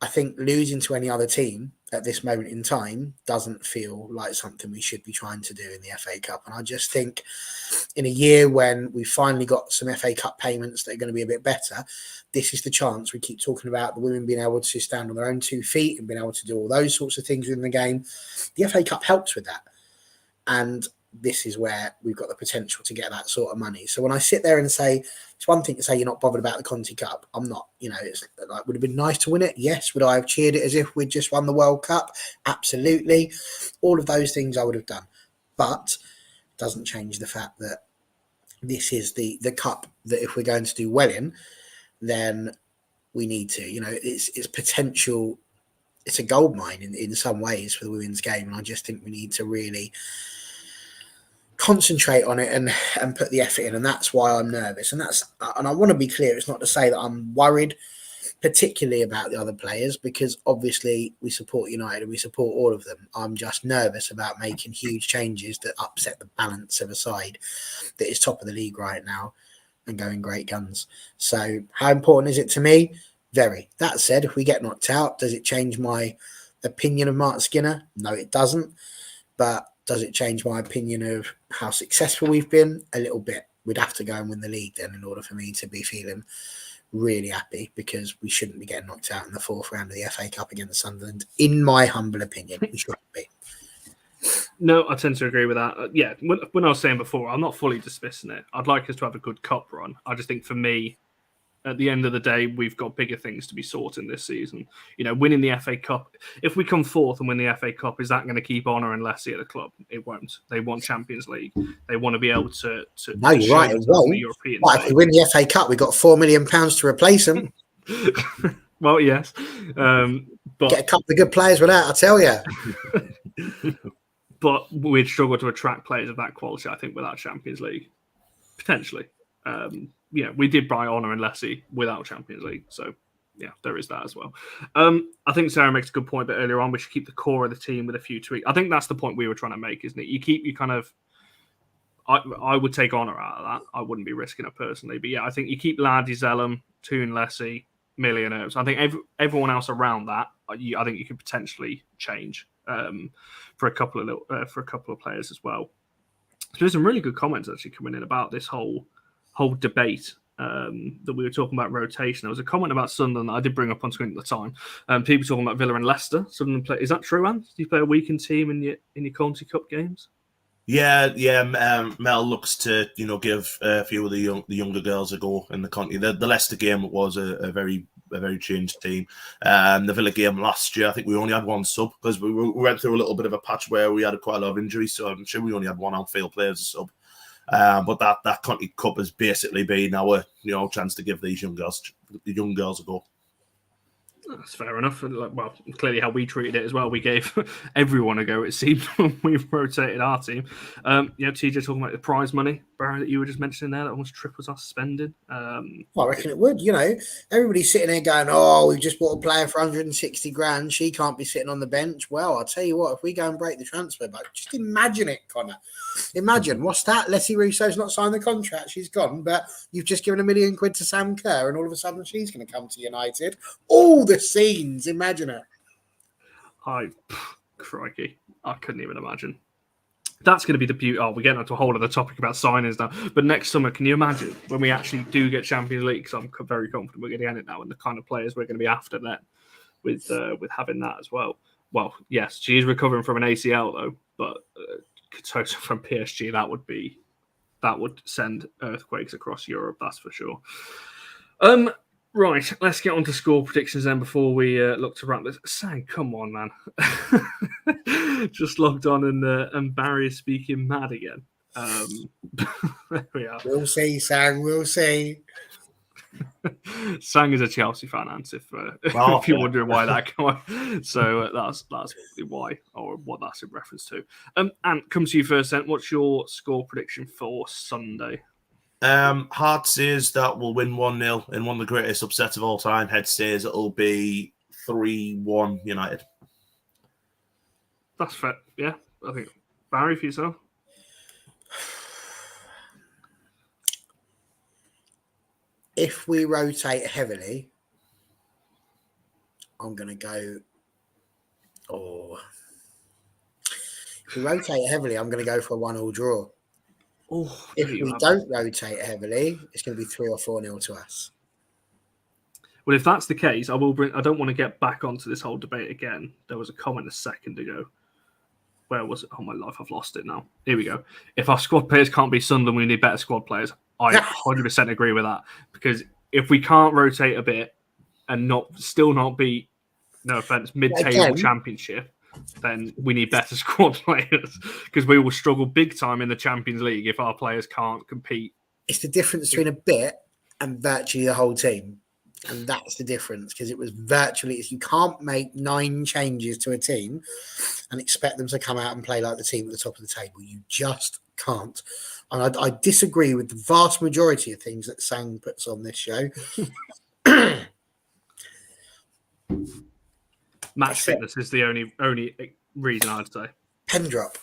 I think losing to any other team at this moment in time doesn't feel like something we should be trying to do in the FA Cup. And I just think in a year when we've finally got some FA Cup payments that are going to be a bit better, this is the chance. We keep talking about the women being able to stand on their own 2 feet and being able to do all those sorts of things within the game. The FA Cup helps with that. And this is where we've got the potential to get that sort of money. So when I sit there and say, it's one thing to say you're not bothered about the Conti Cup. I'm not, it's like, would it have been nice to win it? Yes. Would I have cheered it as if we'd just won the World Cup? Absolutely. All of those things I would have done. But it doesn't change the fact that this is the cup that if we're going to do well in, then we need to, it's potential. It's a gold mine in some ways for the women's game. And I just think we need to really concentrate on it and put the effort in, and that's why I'm nervous. And I want to be clear, it's not to say that I'm worried particularly about the other players, because obviously we support United and we support all of them. I'm just nervous about making huge changes that upset the balance of a side that is top of the league right now and going great guns. So how important is it to me? Very. That said, if we get knocked out, does it change my opinion of Marc Skinner? No, it doesn't. But does it change my opinion of how successful we've been? A little bit. We'd have to go and win the league then in order for me to be feeling really happy, because we shouldn't be getting knocked out in the 4th round of the FA Cup against Sunderland. In my humble opinion, we shouldn't be. No, I tend to agree with that. Yeah, when I was saying before, I'm not fully dismissing it. I'd like us to have a good cup run. I just think for me, at the end of the day, we've got bigger things to be sorting this season. Winning the FA Cup. If we come 4th and win the FA Cup, is that going to keep Honor and Leslie at the club? It won't. They want Champions League. They want to be able to no, you're right. It won't. European if we win the FA Cup, we've got £4 million to replace them. Well, yes. But get a couple of good players with that, I tell you. But we'd struggle to attract players of that quality, I think, without Champions League. Potentially. We did buy Honor and Leslie without Champions League. So, yeah, there is that as well. I think Sarah makes a good point a bit earlier on. We should keep the core of the team with a few tweaks. I think that's the point we were trying to make, isn't it? You keep you kind of... I would take Honor out of that. I wouldn't be risking it personally. But, yeah, I think you keep Laddie, Zellum, Toon, Leslie, Millie and Earps. I think everyone else around that, I think you could potentially change for a couple of players as well. So there's some really good comments actually coming in about this whole debate that we were talking about rotation. There was a comment about Sunderland that I did bring up on screen at the time. People talking about Villa and Leicester. Sunderland play. Is that true, Anne? Do you play a weekend team in your County Cup games? Yeah. Mel looks to give a few of the younger girls a go in the County. The Leicester game was a very changed team. The Villa game last year, I think we only had one sub because we went through a little bit of a patch where we had quite a lot of injuries. So I'm sure we only had one outfield player as a sub. But that County Cup has basically been our chance to give these young girls a go. That's fair enough. Well, clearly how we treated it as well. We gave everyone a go, it seemed, when we rotated our team. TJ talking about the prize money, Barry, that you were just mentioning there, that almost triples our spending. I reckon it would. Everybody's sitting there going, "Oh, we've just bought a player for 160 grand. She can't be sitting on the bench." Well, I'll tell you what, if we go and break the transfer budget, just imagine it, Connor. Imagine, what's that? Leslie Russo's not signed the contract. She's gone, but you've just given £1 million to Sam Kerr, and all of a sudden she's going to come to United. All the scenes, imagine it. Crikey, I couldn't even imagine. That's going to be the beauty. We're getting onto a whole other topic about signings now. But next summer, can you imagine when we actually do get Champions League? Because I'm very confident we're going to get it now, and the kind of players we're going to be after that with having that as well. Well, yes, she is recovering from an ACL though, but from PSG, that would send earthquakes across Europe. That's for sure. Right, let's get on to score predictions then before we look to wrap this. Sang, come on, man. Just logged on and Barry is speaking mad again. There we are. We'll see, Sang, we'll see. Sang is a Chelsea fan, Ant, if you're wondering why that came on. So that's probably why, or what that's in reference to. Ant, come to you first then. What's your score prediction for Sunday? Heart says that we'll win 1-0 in one of the greatest upsets of all time. Head says it'll be 3-1 United. That's fair. Yeah, I think. Barry, for yourself? If we rotate heavily, I'm going to go. If we rotate heavily, I'm going to go for a 1-1 draw. If we don't rotate heavily, it's going to be 3 or 4-0 to us. Well, if that's the case, I don't want to get back onto this whole debate again. There was a comment a second ago. Where was it? Oh, my life, I've lost it now. Here we go. If our squad players can't be Sunderland, we need better squad players. I 100% agree with that. Because if we can't rotate a bit and still not be, no offense, mid-table championship, then we need better squad players. Because we will struggle big time in the Champions League if our players can't compete. It's the difference between a bit and virtually the whole team. And that's the difference, because it was virtually, you can't make 9 changes to a team and expect them to come out and play like the team at the top of the table. You just can't. And I disagree with the vast majority of things that Sang puts on this show. Match fitness is the only reason I'd say. Pen drop.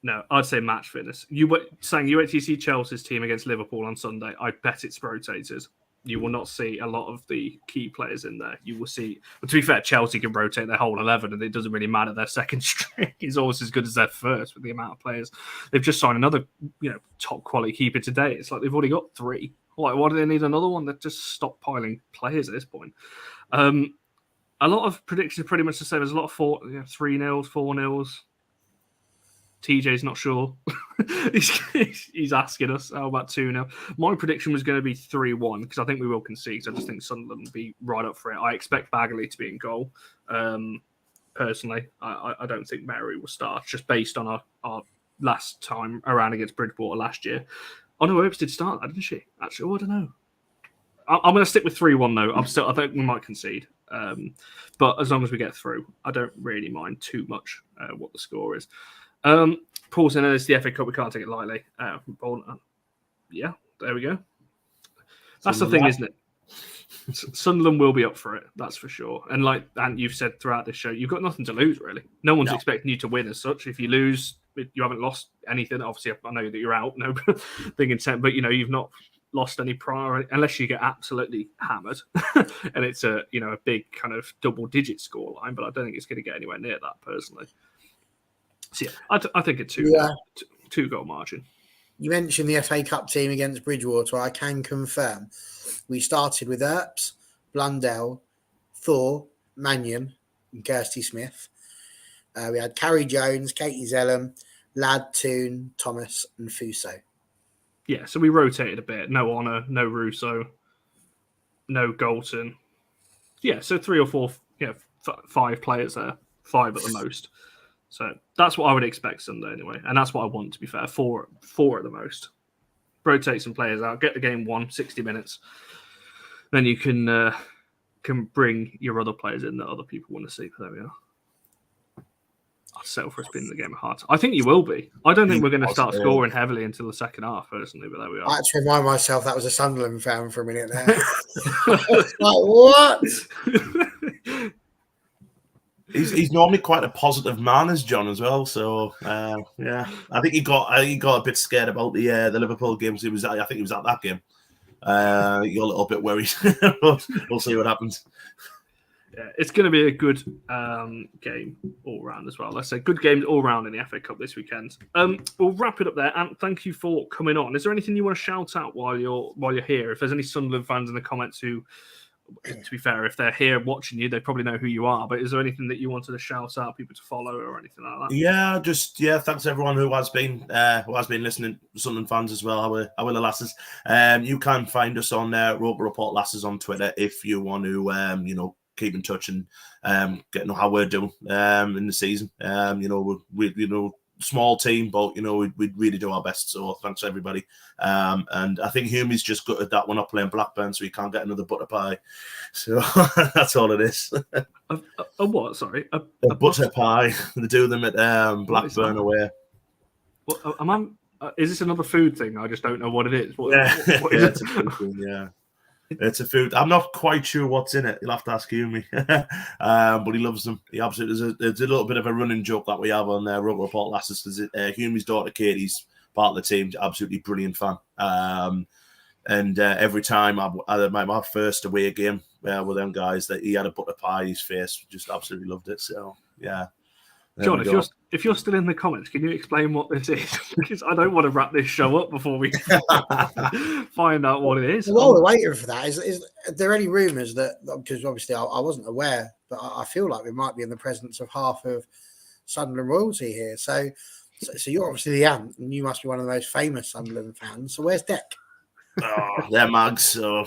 No, I'd say match fitness. You went to see Chelsea's team against Liverpool on Sunday. I bet it's rotated. You will not see a lot of the key players in there. You will see, but to be fair, Chelsea can rotate their whole 11 and it doesn't really matter. Their second string is almost as good as their first with the amount of players. They've just signed another, top quality keeper today. It's like they've already got 3. Like, why do they need another one? They're just stockpiling players at this point. A lot of predictions are pretty much the same. There's a lot of 3-0, 4-0. TJ's not sure. he's asking us, how about 2-0? My prediction was going to be 3-1 because I think we will concede. I just think Sunderland will be right up for it. I expect Bagley to be in goal. Personally, I don't think Mary will start just based on our last time around against Bridgewater last year. Oh no, Hopes did start that, didn't she? Actually, I don't know. I'm going to stick with 3-1 though. I think we might concede. But as long as we get through, I don't really mind too much what the score is. Paul saying it's the FA Cup, we can't take it lightly. Yeah, there we go. That's the thing, isn't it? Sunderland will be up for it, that's for sure. And like you've said throughout this show, you've got nothing to lose, really. No one's expecting you to win as such. If you lose, you haven't lost anything. Obviously, I know that you're out, no thing intent, but you've not lost any prior unless you get absolutely hammered and it's a big kind of double-digit scoreline. But I don't think it's going to get anywhere near that personally. So yeah, I think a 2-goal margin. You mentioned the FA Cup team against Bridgewater. I can confirm we started with Earps, Blundell, Thor, Mannion, and Kirsty Smith. We had Carrie Jones, Katie Zellum, Ladd, Toon, Thomas, and Fuso. Yeah, so we rotated a bit. No Honor, no Russo, no Galton. Yeah, so 3 or 4, 5 players there. 5 at the most. So that's what I would expect Sunday anyway. And that's what I want, to be fair. 4 at the most. Rotate some players out. Get the game won, 60 minutes. Then you can bring your other players in that other people want to see. But there we are. I'll settle for us being in the game of hearts. I think you will be. I don't think we're going to start scoring heavily until the second half, personally, but there we are. I had to remind myself that was a Sunderland fan for a minute there. I was like, what? He's normally quite a positive man, as John as well. So yeah, I think he got a bit scared about the Liverpool games. I think he was at that game. He got a little bit worried. We'll see what happens. Yeah, it's going to be a good game all round as well. Let's say good games all round in the FA Cup this weekend. We'll wrap it up there. And thank you for coming on. Is there anything you want to shout out while you're here? If there's any Sunderland fans in the comments who, to be fair, if they're here watching you, they probably know who you are. But is there anything that you wanted to shout out, people to follow or anything like that? Yeah, thanks to everyone who has been listening, Sunderland fans as well. Our lasses. You can find us on Roper Report Lasses on Twitter if you want to keep in touch and get to know how we're doing in the season. We small team, but we really do our best. So thanks to everybody. And I think Hume's just gutted that we're not playing Blackburn, so he can't get another butter pie. So that's all it is. A what? Sorry, a butter pie. They do them at Blackburn away. What, Is this another food thing? I just don't know what it is. What is It's a food thing, yeah. It's a food. I'm not quite sure what's in it. You'll have to ask Humi. But he loves them. He absolutely. There's a little bit of a running joke that we have on Rugby Report Lasses because Humi's daughter Katie's part of the team. Absolutely brilliant fan. And every time I had my first away game with them guys, that he had a butter pie in his face. Just absolutely loved it. So yeah. John, if you're still in the comments, can you explain what this is? Because I don't want to wrap this show up before we find out what it is. While we're waiting for that, is there any rumours that, because obviously I wasn't aware, but I feel like we might be in the presence of half of Sunderland royalty here. So you're obviously the aunt, and you must be one of the most famous Sunderland fans. So where's Deck? Oh, they're mags, so...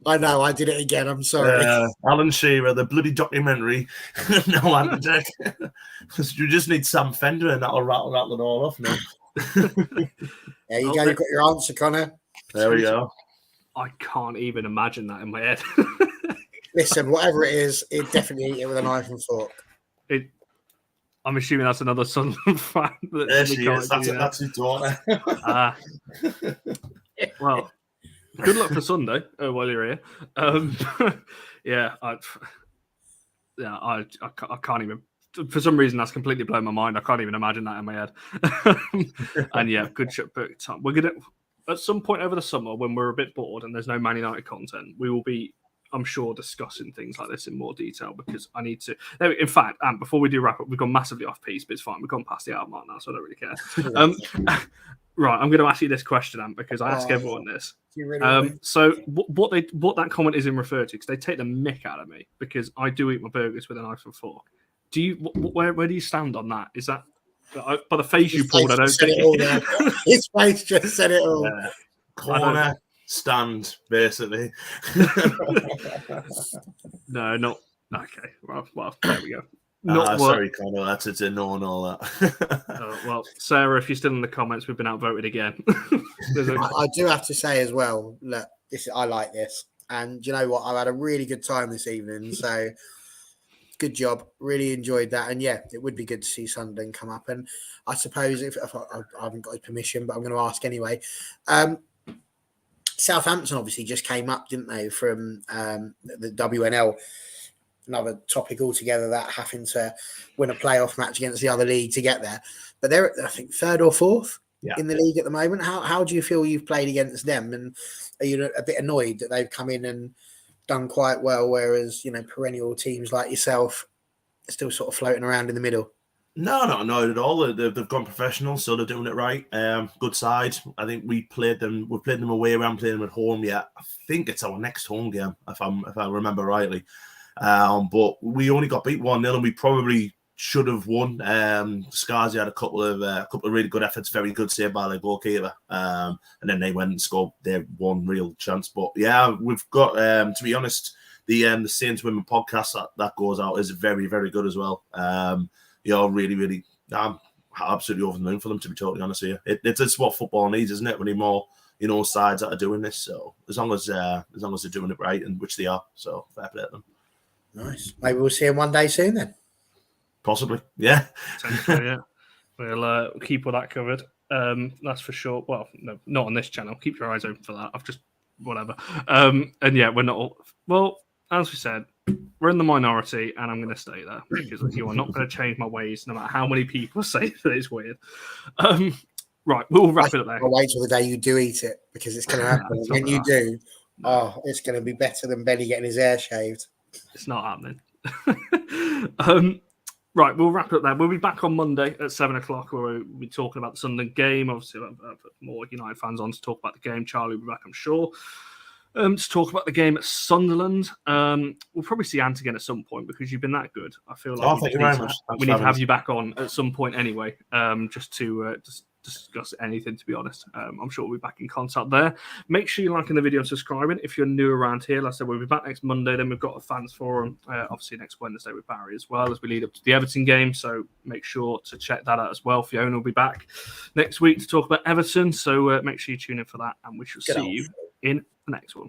I know, I did it again. I'm sorry. Alan Shearer, the bloody documentary. No, Andy Deck. You just need Sam Fender and that'll rattle it all off now. There you go. You've got your answer, Connor. There we go. I can't even imagine that in my head. Listen, whatever it is, it definitely eat it with a knife and fork. I'm assuming that's another Sunderland fan. There she is. That's his daughter. Well, good luck for Sunday while you're here. Yeah, I can't even. For some reason, that's completely blown my mind. I can't even imagine that in my head. And yeah, good shot. We're gonna at some point over the summer when we're a bit bored and there's no Man United content, we will be, I'm sure, discussing things like this in more detail because I need to. In fact, before we do wrap up, we've gone massively off piece, but it's fine. We've gone past the hour mark now, so I don't really care. Right, I'm going to ask you this question, Ant, because I ask everyone this. So what that comment is in refer to, because they take the mick out of me because I do eat my burgers with a knife and fork. Do you? Where do you stand on that? Is that by the face you pulled? I don't think his face just said it all. Corner stand, basically. No, not okay. Well, there we go. Sorry, Connor. That's a no and all that. Well, Sarah, if you're still in the comments, we've been outvoted again. I do have to say as well, look, I like this. And you know what? I've had a really good time this evening. So good job. Really enjoyed that. And yeah, it would be good to see Sunderland come up. And I suppose if I haven't got his permission, but I'm going to ask anyway. Southampton obviously just came up, didn't they, from the WNL? Another topic altogether, that having to win a playoff match against the other league to get there. But they're, I think, third or fourth in the league at the moment. How do you feel you've played against them? And are you a bit annoyed that they've come in and done quite well, whereas, perennial teams like yourself are still sort of floating around in the middle? No, not annoyed at all. They've gone professional, so they're doing it right. Good side. I think we played them away. We haven't played them at home yet. I think it's our next home game, if I remember rightly. But we only got beat 1-0, and we probably should have won. Scarzy had a couple of really good efforts, very good save by the goalkeeper, and then they went and scored their one real chance. But yeah, we've got to be honest, the Saints Women podcast that goes out is very, very good as well. Really, really, I'm absolutely over the moon for them, to be totally honest with you. It's what football needs, isn't it? We need more sides that are doing this. So as long as they're doing it right, and which they are, so fair play to them. Nice. Maybe we'll see him one day soon then. Possibly, yeah. Yeah. We'll keep all that covered. That's for sure. Well, no, not on this channel. Keep your eyes open for that. I've just whatever. And yeah, we're not all. Well, as we said, we're in the minority, and I'm going to stay there because you are not going to change my ways, no matter how many people say that it's weird. Right, we'll wrap it up there. I'll wait till the day you do eat it because it's going to happen. When you do, it's going to be better than Benny getting his hair shaved. It's not happening. Right, we'll wrap it up there. We'll be back on Monday at 7:00 where we'll be talking about the Sunderland game. Obviously, we'll have more United fans on to talk about the game. Charlie will be back, I'm sure, to talk about the game at Sunderland. We'll probably see Ant again at some point because you've been that good. I feel like thank you very much. We need to have you back on at some point anyway, just to discuss anything, to be honest. I'm sure we'll be back in contact there. Make sure you're liking the video and subscribing if you're new around here. Like I said, we'll be back next Monday. Then we've got a fans forum, obviously next Wednesday with Barry as well as we lead up to the Everton game. So make sure to check that out as well. Fiona will be back next week to talk about Everton. So make sure you tune in for that, and we shall see you in the next one.